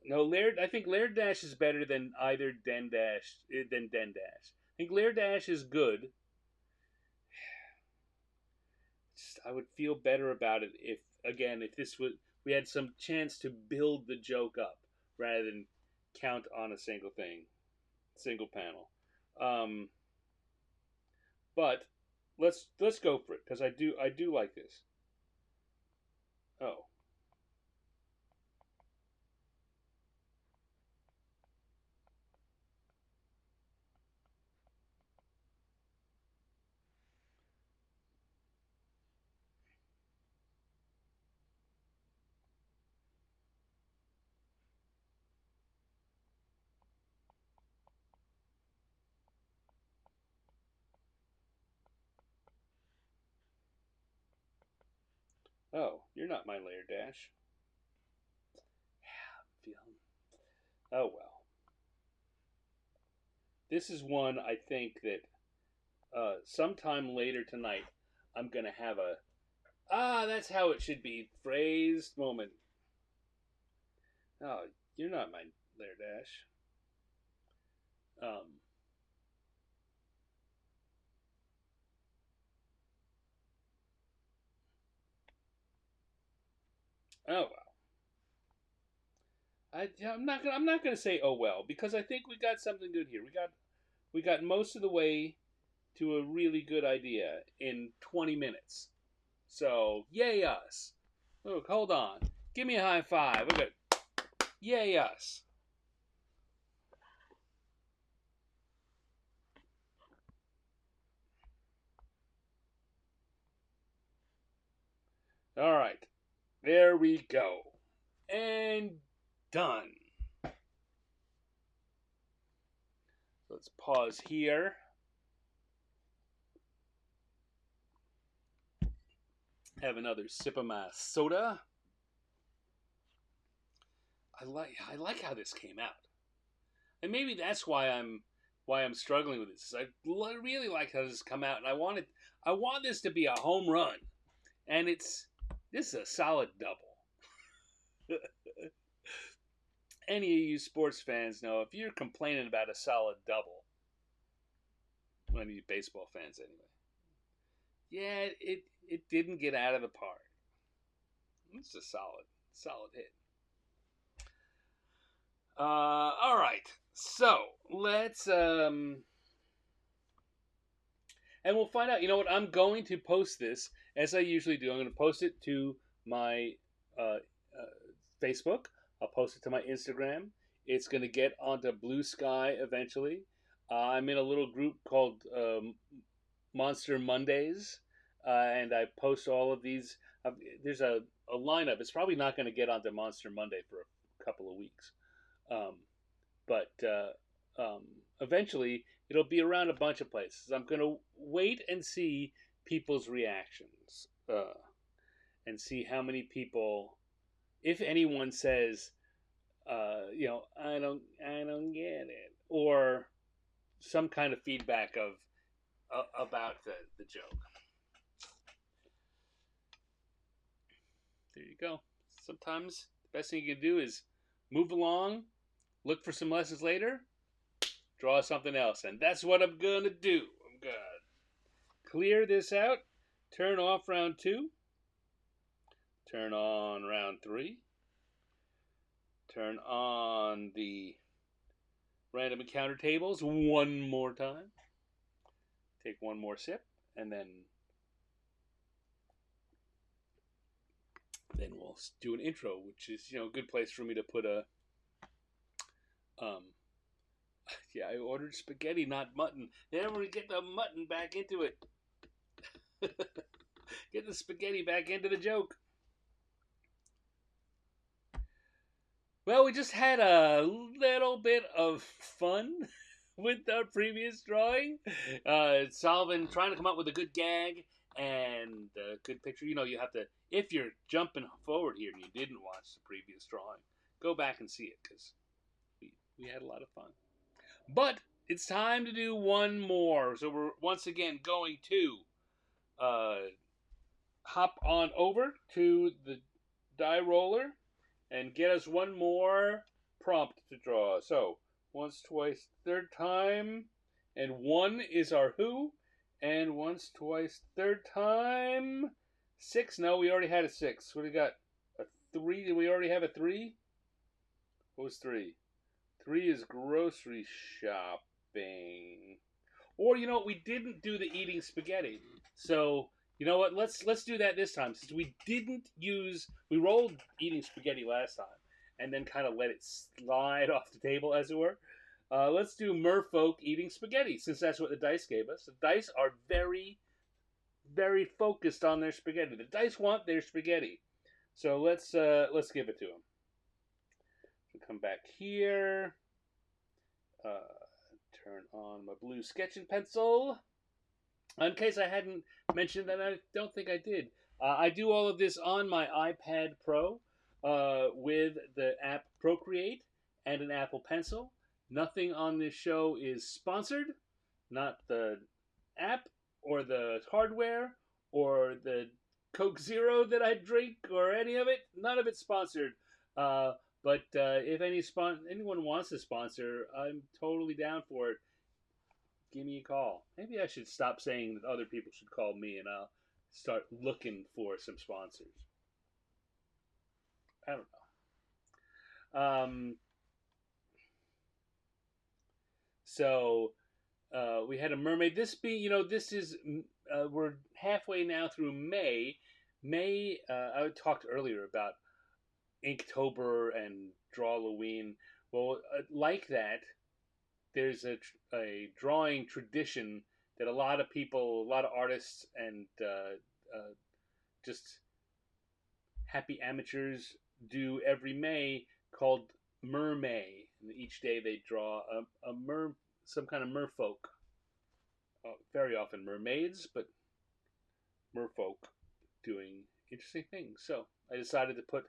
no, Laird. I think Laird Dash is better than either Den Dash than Den Dash. I think Laird Dash is good. Just, I would feel better about it if, again, if this was we had some chance to build the joke up rather than count on a single thing, single panel. Um, but let's go for it because I do like this. Oh, Oh, you're not my layer dash. Oh well. This is one I think that sometime later tonight I'm gonna have a that's how it should be phrased moment. Oh, you're not my layer dash. Um, oh well. I'm not gonna say oh well because I think we got something good here. We got most of the way to a really good idea in 20 minutes. So yay us! Look, hold on. Give me a high five. Look at yay us. All right, there we go, and done. Let's pause here. Have another sip of my soda. I like how this came out, and maybe that's why I'm struggling with this. I really like how this has come out, and I want this to be a home run, and this is a solid double. Any of you sports fans know if you're complaining about a solid double, any you baseball fans anyway, yeah, it didn't get out of the park. It's a solid hit. All right, so let's and we'll find out. You know what? I'm going to post this as I usually do. I'm going to post it to my Facebook. I'll post it to my Instagram. It's going to get onto Blue Sky eventually. I'm in a little group called Monster Mondays, and I post all of these. There's a lineup. It's probably not going to get onto Monster Monday for a couple of weeks, um, but eventually it'll be around a bunch of places. I'm going to wait and see people's reactions and see how many people, if anyone says, I don't get it, or some kind of feedback of about the joke. There you go. Sometimes the best thing you can do is move along, look for some lessons later, draw something else, and that's what I'm gonna do. I'm gonna clear this out, turn off round 2, turn on round 3, turn on the random encounter tables one more time, take one more sip, and then we'll do an intro, which is a good place for me to put a um. Yeah, I ordered spaghetti, not mutton. Then we get the mutton back into it. Get the spaghetti back into the joke. Well, we just had a little bit of fun with our previous drawing, trying to come up with a good gag and a good picture. You have to, if you're jumping forward here and you didn't watch the previous drawing, go back and see it because we had a lot of fun. But it's time to do one more. So we're once again going to uh, hop on over to the die roller and get us one more prompt to draw. So once, twice, third time, and 1 is our who, and once, twice, third time. 6. No, we already had a 6. What do we got? A 3. Did we already have a 3? What was 3? 3 is grocery shopping. Or we didn't do the eating spaghetti. So you know what? Let's do that this time since we rolled eating spaghetti last time and then kind of let it slide off the table as it were. Let's do merfolk eating spaghetti since that's what the dice gave us. The dice are very very focused on their spaghetti. The dice want their spaghetti. So let's give it to them. Come back here. Turn on my blue sketching pencil. In case I hadn't mentioned that, I don't think I did. I do all of this on my iPad Pro with the app Procreate and an Apple Pencil. Nothing on this show is sponsored, not the app or the hardware or the Coke Zero that I drink or any of it. None of it's sponsored. Uh, but if anyone wants to sponsor, I'm totally down for it. Give me a call. Maybe I should stop saying that other people should call me, and I'll start looking for some sponsors. I don't know. So we had a mermaid. This is we're halfway now through May. May. I talked earlier about Inktober and Drawloween. Well, like that, there's a drawing tradition that a lot of people, a lot of artists, and just happy amateurs do every May called Mermaid. And each day they draw some kind of merfolk. Very often mermaids, but merfolk doing interesting things. So I decided to put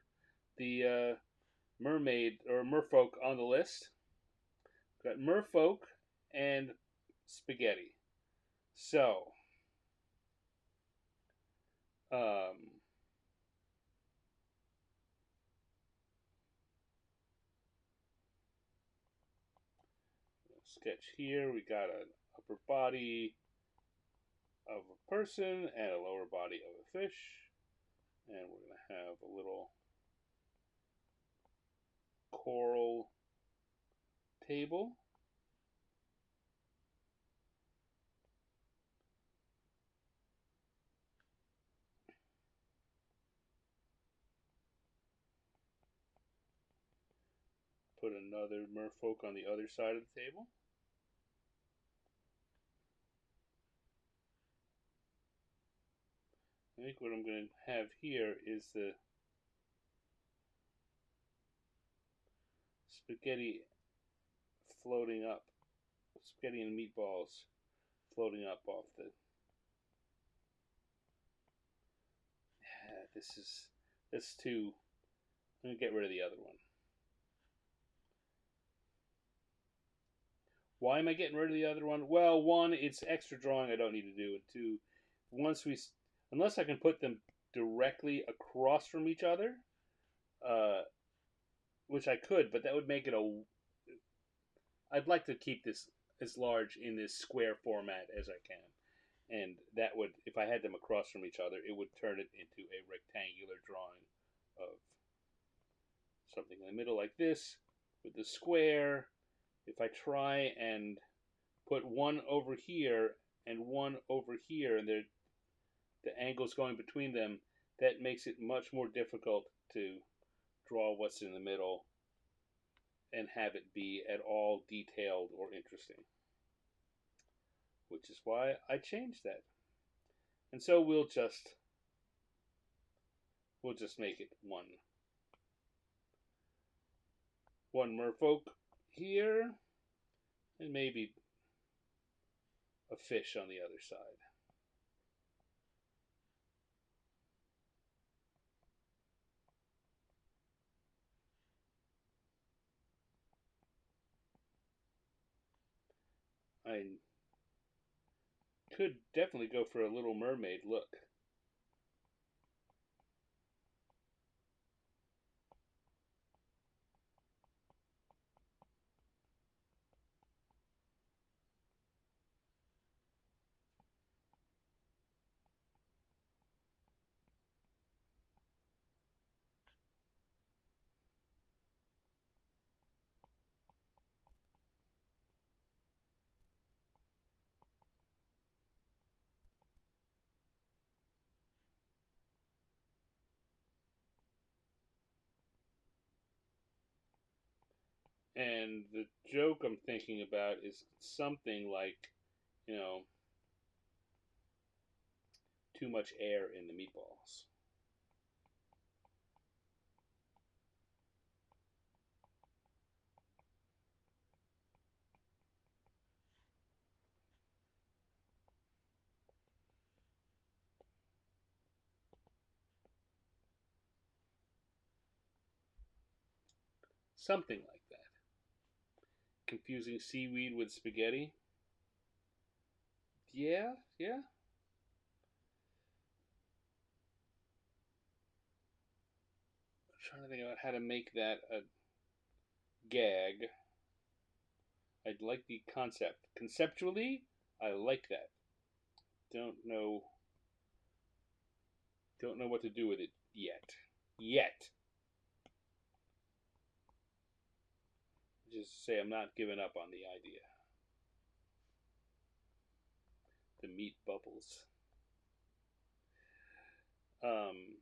the mermaid or merfolk on the list. We've got merfolk and spaghetti. So, um, sketch here. We got an upper body of a person and a lower body of a fish. And we're going to have a little coral table. Put another merfolk on the other side of the table. I think what I'm going to have here is the spaghetti floating up. Spaghetti and meatballs floating up off the. This too. I'm gonna get rid of the other one. Why am I getting rid of the other one? Well, one, it's extra drawing I don't need to do, and two, once we, unless I can put them directly across from each other, uh, which I could, but that would make it a. I'd like to keep this as large in this square format as I can. And that would, if I had them across from each other, it would turn it into a rectangular drawing of something in the middle like this with the square. If I try and put one over here and one over here, and the angles going between them, that makes it much more difficult to draw what's in the middle and have it be at all detailed or interesting. Which is why I changed that. And so we'll just make it one merfolk here, and maybe a fish on the other side. I could definitely go for a Little Mermaid look. And the joke I'm thinking about is something like, you know, too much air in the meatballs. something like that. Confusing seaweed with spaghetti. Yeah, yeah. I'm trying to think about how to make that a gag. I like the concept. Conceptually, I like that. Don't know. Don't know what to do with it yet. Yet. Just say I'm not giving up on the idea. The meat bubbles. Um,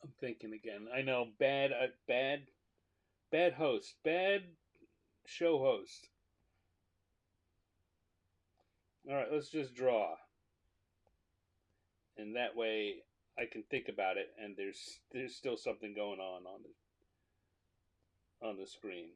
I'm thinking again. I know bad host, bad show host. All right, let's just draw, and that way I can think about it, and there's still something going on the screen.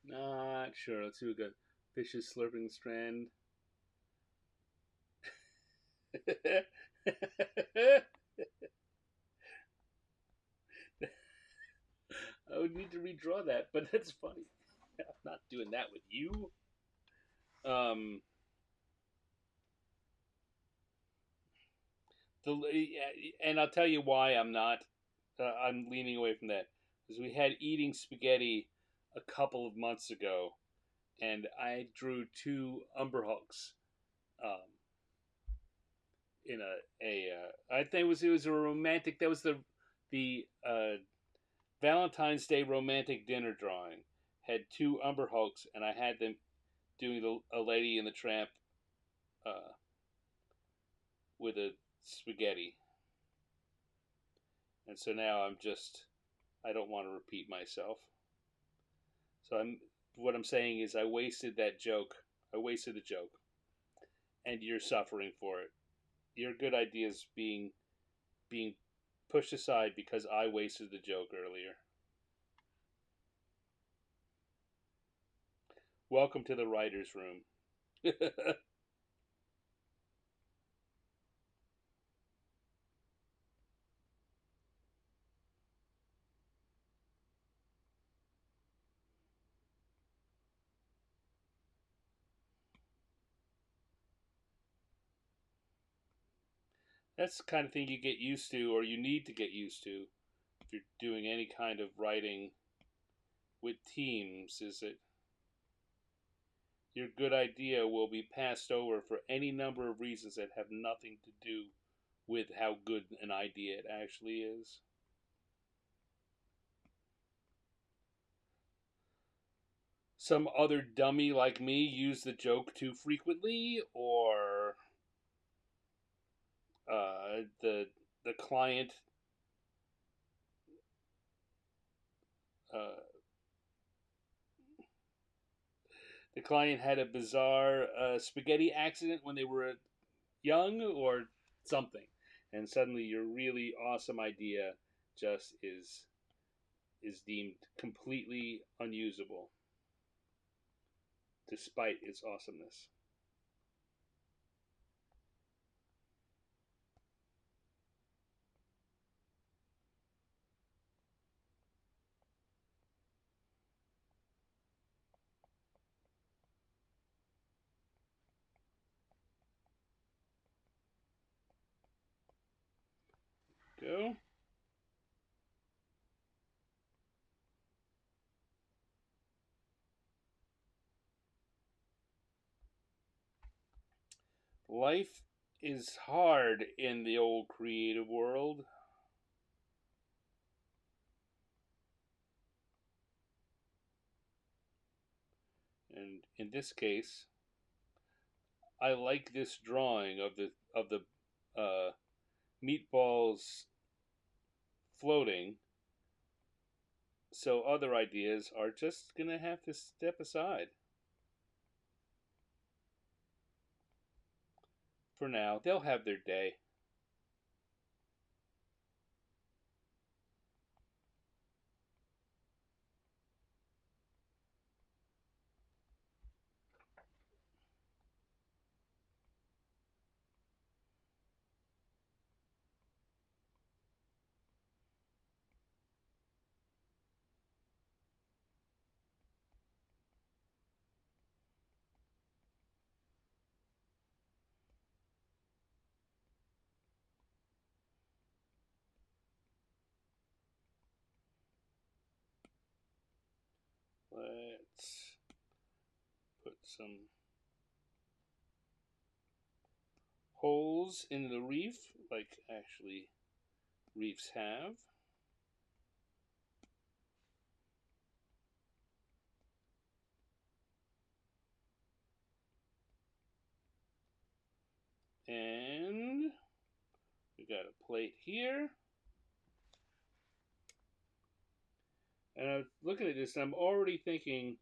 Not sure. Let's see what we got. Fishes slurping strand. I would need to redraw that, but that's funny. I'm not doing that with you. Um, and I'll tell you why I'm not. I'm leaning away from that because we had eating spaghetti a couple of months ago, and I drew two umber hooks um, in I think it was a romantic. That was the Valentine's Day romantic dinner drawing. Had two umber hooks, and I had them doing a Lady in the Tramp uh, with a spaghetti, and so now I don't want to repeat myself. So what I'm saying is I wasted that joke. I wasted the joke, and you're suffering for it. Your good ideas being pushed aside because I wasted the joke earlier. Welcome to the writers' room. That's the kind of thing you get used to, or you need to get used to, if you're doing any kind of writing with teams. Is that your good idea will be passed over for any number of reasons that have nothing to do with how good an idea it actually is. Some other dummy like me use the joke too frequently, or the client uh, the client had a bizarre spaghetti accident when they were young or something, and suddenly your really awesome idea just is deemed completely unusable despite its awesomeness. Go. Life is hard in the old creative world, and in this case, I like this drawing of the meatballs floating. So other ideas are just gonna have to step aside for now. They'll have their day. Let's put some holes in the reef, like actually reefs have. And we got a plate here. And I'm looking at this and I'm already thinking,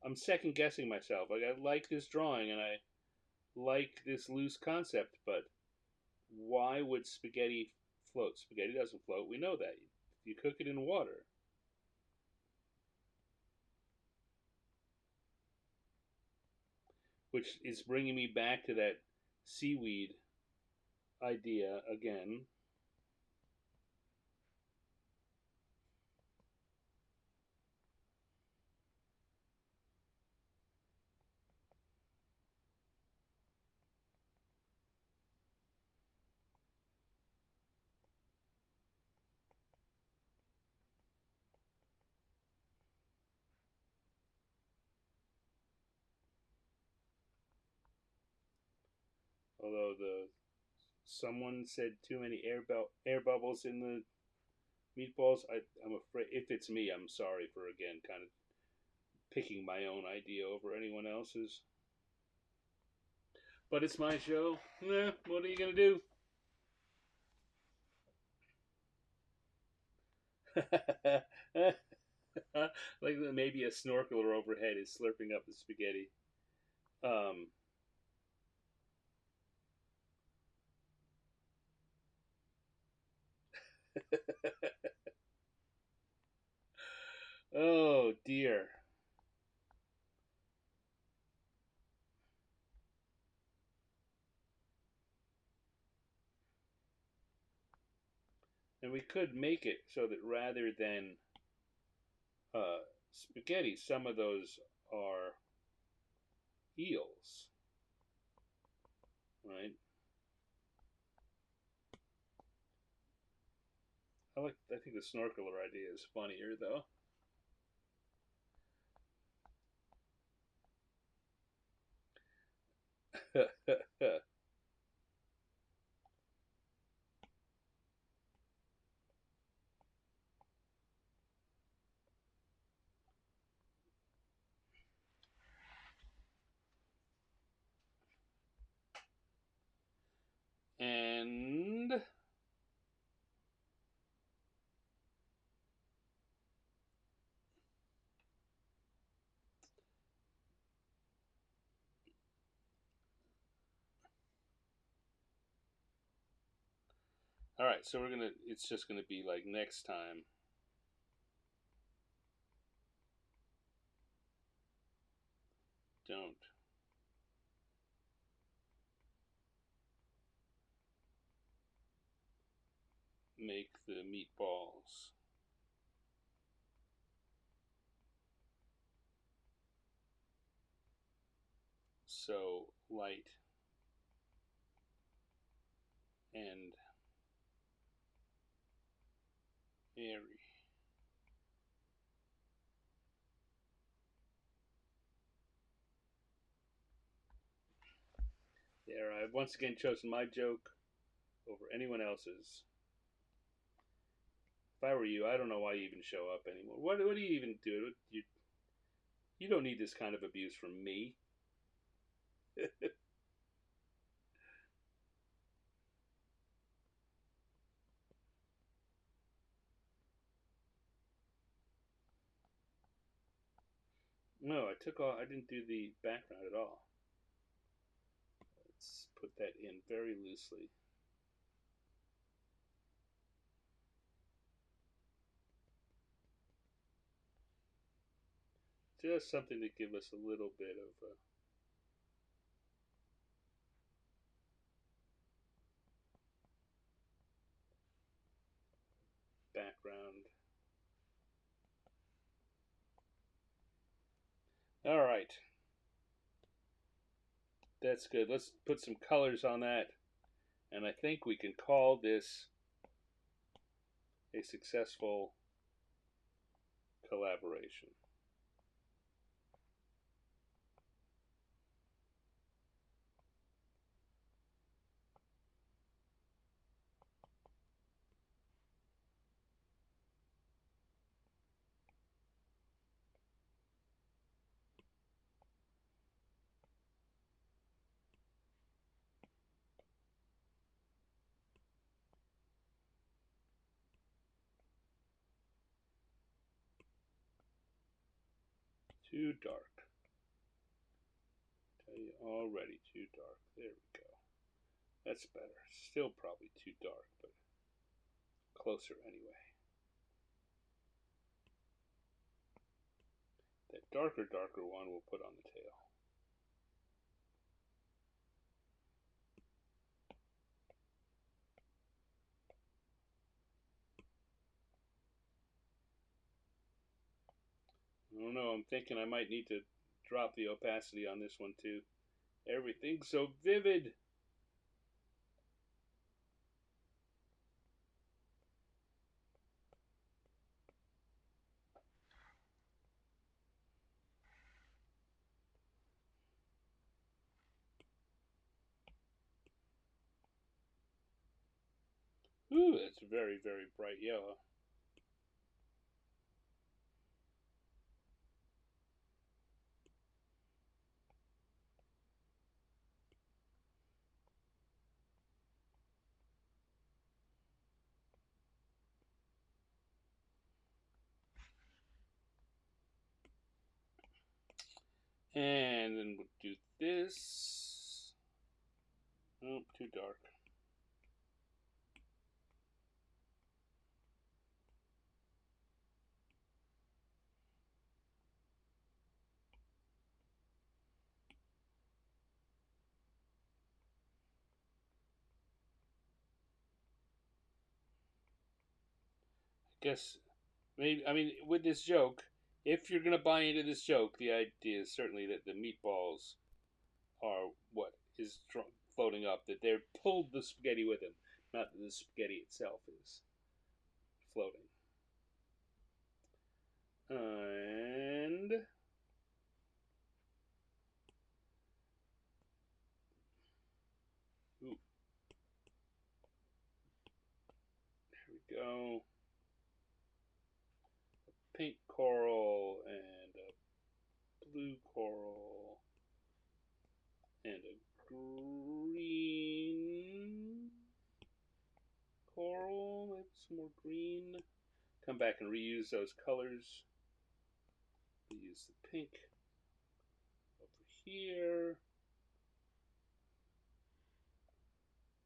I'm second guessing myself. Like, I like this drawing and I like this loose concept, but why would spaghetti float? Spaghetti doesn't float. We know that. You cook it in water, which is bringing me back to that seaweed idea again. Although the someone said too many air bubbles in the meatballs. I'm afraid if it's me, I'm sorry for again kind of picking my own idea over anyone else's. But it's my show. What are you gonna do? Like maybe a snorkeler overhead is slurping up the spaghetti. Um, oh dear. And we could make it so that rather than spaghetti, some of those are eels, right? I think the snorkeler idea is funnier though. And All right, so it's just gonna be like next time. Don't make the meatballs so light and airy. There, I've once again chosen my joke over anyone else's. If I were you, I don't know why you even show up anymore. What do you even do? You don't need this kind of abuse from me. No, I didn't do the background at all. Let's put that in very loosely. Just something to give us a little bit of background. All right. That's good. Let's put some colors on that. And I think we can call this a successful collaboration. Too dark. Tell you already, too dark. There we go. That's better. Still probably too dark, but closer anyway. That darker one we'll put on the tail. I don't know. I'm thinking I might need to drop the opacity on this one too. Everything's so vivid. Ooh, that's very, very bright yellow. And then we'll do this. Oh, too dark. I guess maybe, I mean, with this joke, if you're going to buy into this joke, the idea is certainly that the meatballs are what is floating up, that they're pulled the spaghetti with them, not that the spaghetti itself is floating. And ooh, there we go. A pink coral and a blue coral and a green coral. Maybe some more green. Come back and reuse those colors. Use the pink over here.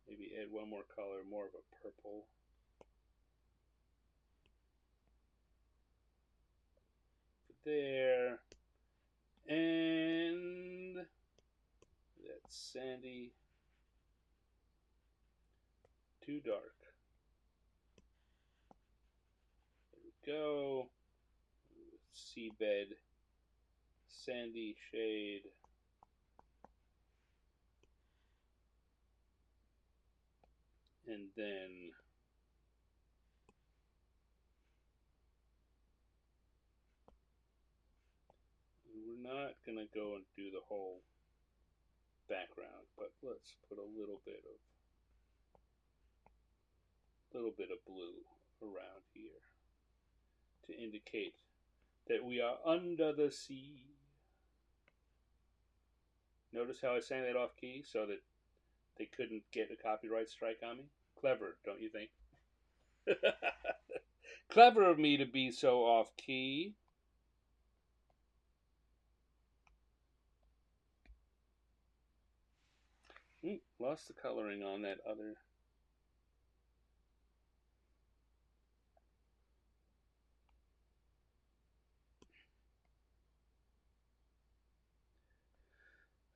Maybe add one more color, more of a purple. There. And that's sandy. Too dark. There we go. Seabed. Sandy shade. And then we're not going to go and do the whole background, but let's put a little bit of blue around here to indicate that we are under the sea. Notice how I sang that off key so that they couldn't get a copyright strike on me? Clever, don't you think? Clever of me to be so off key. Lost the coloring on that other.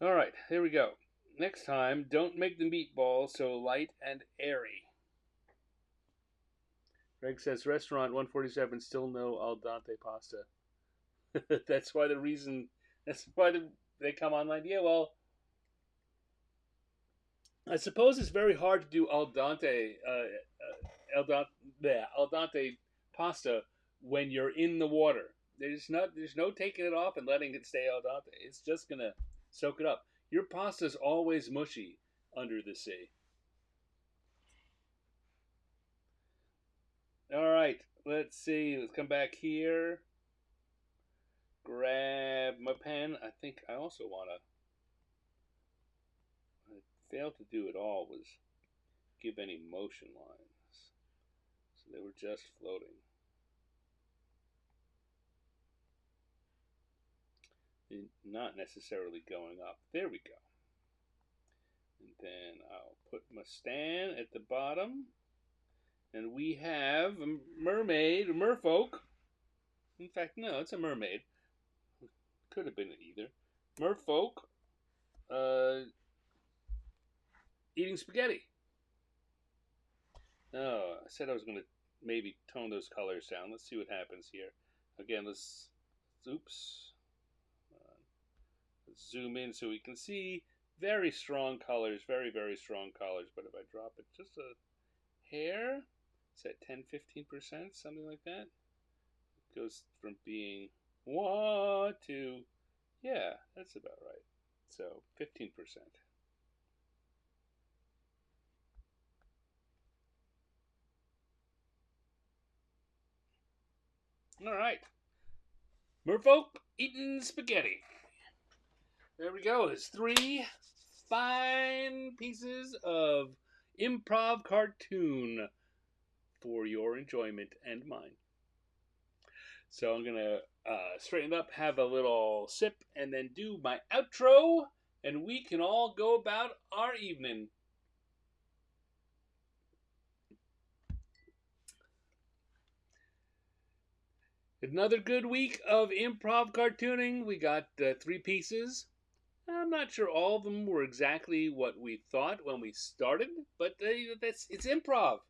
All right, here we go. Next time, don't make the meatball so light and airy. Greg says restaurant 147 still no al dente pasta. That's why the reason. That's why they come online. Yeah, well, I suppose it's very hard to do al dente pasta when you're in the water. There's no taking it off and letting it stay al dente. It's just gonna soak it up. Your pasta's always mushy under the sea. All right, let's see. Let's come back here. Grab my pen. I think I also want to. I failed to do it all was give any motion lines. So they were just floating. Not necessarily going up. There we go. And then I'll put my stand at the bottom. And we have a mermaid, a merfolk. In fact, no, it's a mermaid. Could have been either. Merfolk eating spaghetti. Oh, I said I was going to maybe tone those colors down. Let's see what happens here. Again, let's zoom in so we can see very strong colors, very, very strong colors. But if I drop it just a hair, it's at 10-15%, something like that. It goes from being 1 to, yeah, that's about right. So 15%. All right. Merfolk eating spaghetti. There we go. It's 3 fine pieces of improv cartoon for your enjoyment and mine. So I'm going to straighten up, have a little sip, and then do my outro, and we can all go about our evening. Another good week of improv cartooning. We got 3 pieces. I'm not sure all of them were exactly what we thought when we started, but it's improv.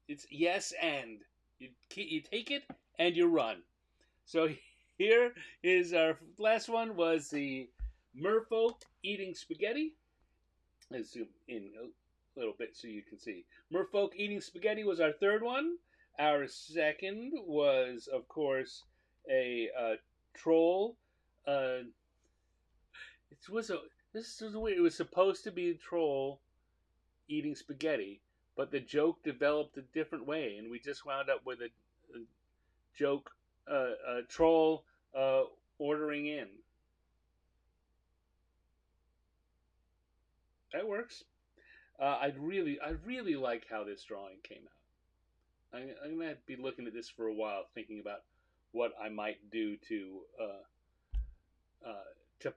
It's yes and. You take it and you run. So here is our last one was the merfolk eating spaghetti. Let's zoom in a little bit so you can see. Merfolk eating spaghetti was our third one. Our second was, of course, a troll. This was weird. It was supposed to be a troll eating spaghetti, but the joke developed a different way, and we just wound up with a joke, a troll ordering in. That works. I really like how this drawing came out. I'm gonna be looking at this for a while, thinking about what I might do to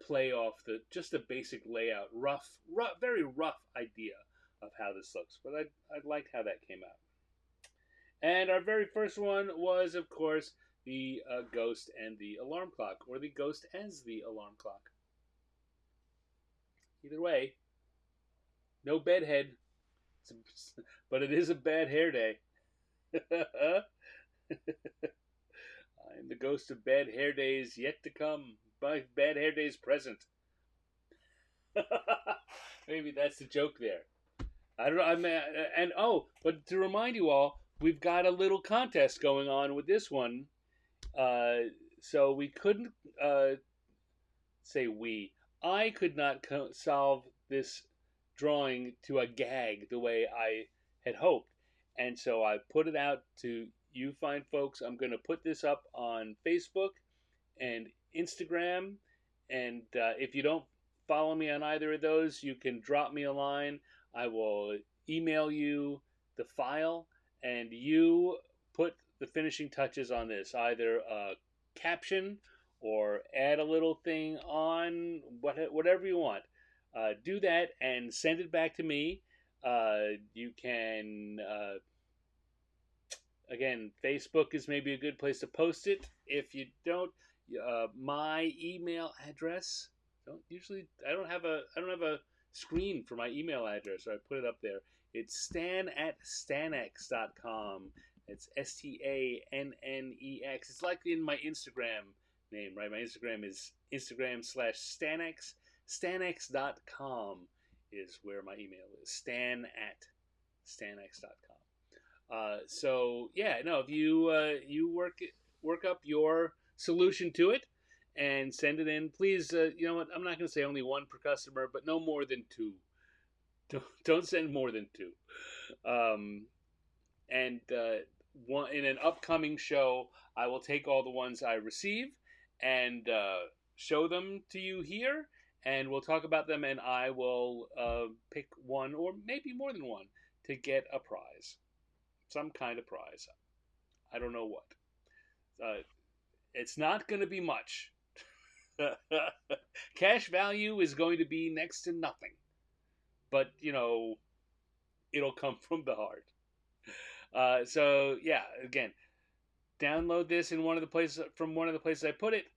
play off just a basic layout, very rough idea of how this looks, but I liked how that came out. And our very first one was, of course, the ghost and the alarm clock, or the ghost as the alarm clock. Either way, no bedhead, but it is a bad hair day. I am the ghost of bad hair days yet to come. My bad hair days present. Maybe that's the joke there. I don't know. And oh, but to remind you all, we've got a little contest going on with this one. Uh, so we couldn't say we. I could not solve this drawing to a gag the way I had hoped, and so I put it out to you fine folks. I'm going to put this up on Facebook and Instagram. And if you don't follow me on either of those, you can drop me a line. I will email you the file, and you put the finishing touches on this, either a caption or add a little thing on, whatever you want. Do that and send it back to me. You can again, Facebook is maybe a good place to post it. If you don't, my email address. I don't have a screen for my email address, so I put it up there. It's stan@stanex.com. It's STANNEX. It's like in my Instagram name, right? My Instagram is Instagram/Stanex. Stanex.com is where my email is. Stan@stanex.com. So yeah, no, if you work up your solution to it and send it in, please. You know what? I'm not going to say only one per customer, but no more than two. Don't send more than two. Um, and one in an upcoming show, I will take all the ones I receive and show them to you here, and we'll talk about them. And I will pick one or maybe more than one to get a prize, some kind of prize. I don't know what. It's not going to be much. Cash value is going to be next to nothing, but it'll come from the heart. So yeah, again, download this in one of the places I put it.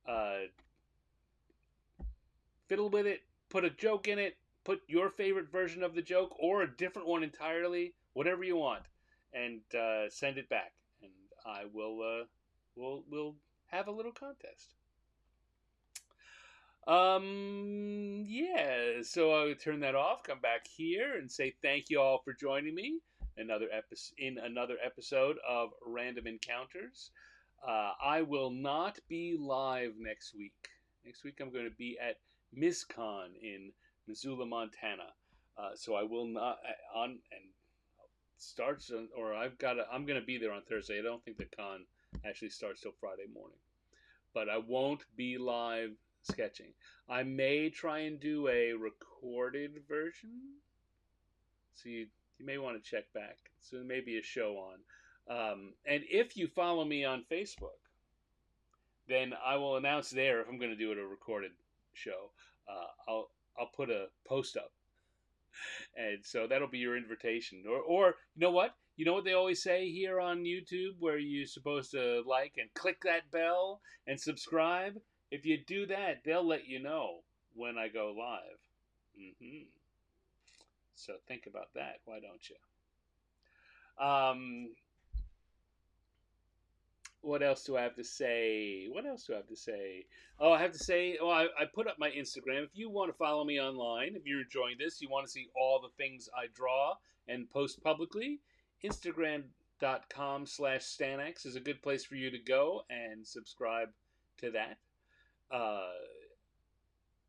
Uh, Fiddle with it. Put a joke in it. Put your favorite version of the joke or a different one entirely, whatever you want, and send it back, and I will. We'll have a little contest. Yeah, so I'll turn that off, come back here, and say thank you all for joining me in another episode of Random Encounters. I will not be live next week. Next week I'm going to be at MizCon in Missoula, Montana. So I will not on and starts or I'm going to be there on Thursday. I don't think the con actually starts till Friday morning, but I won't be live sketching. I may try and do a recorded version, so you may want to check back. So there may be a show on. And if you follow me on Facebook, then I will announce there if I'm going to do it a recorded show. I'll put a post up, and so that'll be your invitation. Or you know what they always say here on YouTube, where you're supposed to like and click that bell and subscribe. If you do that, they'll let you know when I go live. So think about that. Why don't you? What else do I have to say? Oh, I have to say, I put up my Instagram. If you want to follow me online, if you're enjoying this, you want to see all the things I draw and post publicly, Instagram.com/Stanex is a good place for you to go and subscribe to that.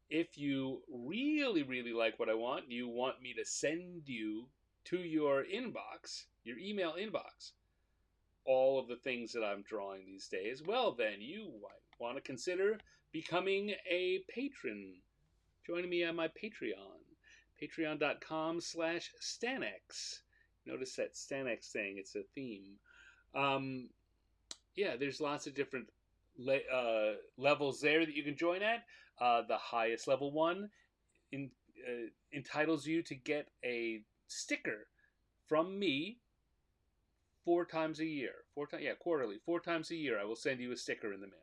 If you really, really like what I want, you want me to send you to your inbox, your email inbox, all of the things that I'm drawing these days, well, then you might want to consider becoming a patron. Joining me on my Patreon. Patreon.com/Stanex. Notice that Stanex thing, it's a theme. Yeah, there's lots of different levels there that you can join at. The highest level one entitles you to get a sticker from me 4 times a year. Quarterly. 4 times a year, I will send you a sticker in the mail.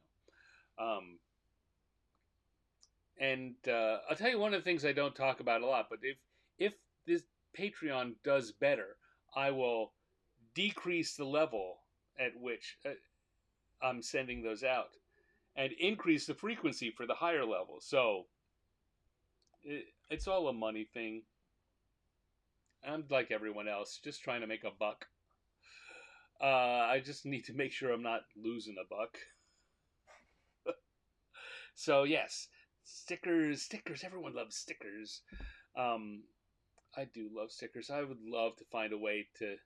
And I'll tell you one of the things I don't talk about a lot, but if this Patreon does better, I will decrease the level at which I'm sending those out and increase the frequency for the higher levels. So it's all a money thing. I'm like everyone else, just trying to make a buck. I just need to make sure I'm not losing a buck. So yes, stickers. Everyone loves stickers. Um, I do love stickers. I would love to find a way to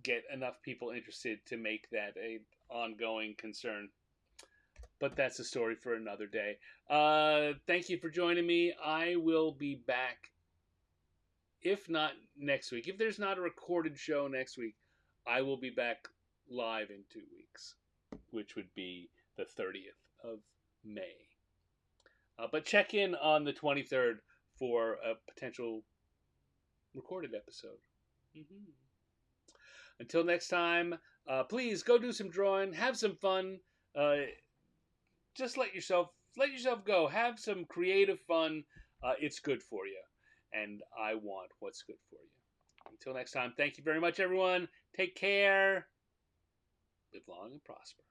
get enough people interested to make that a ongoing concern. But that's a story for another day. Thank you for joining me. I will be back, if not next week. If there's not a recorded show next week, I will be back live in 2 weeks, which would be the 30th of May. But check in on the 23rd for a potential recorded episode. Mm-hmm. Until next time, please go do some drawing, have some fun. Just let yourself go. Have some creative fun. It's good for you, and I want what's good for you. Until next time, thank you very much, everyone. Take care. Live long and prosper.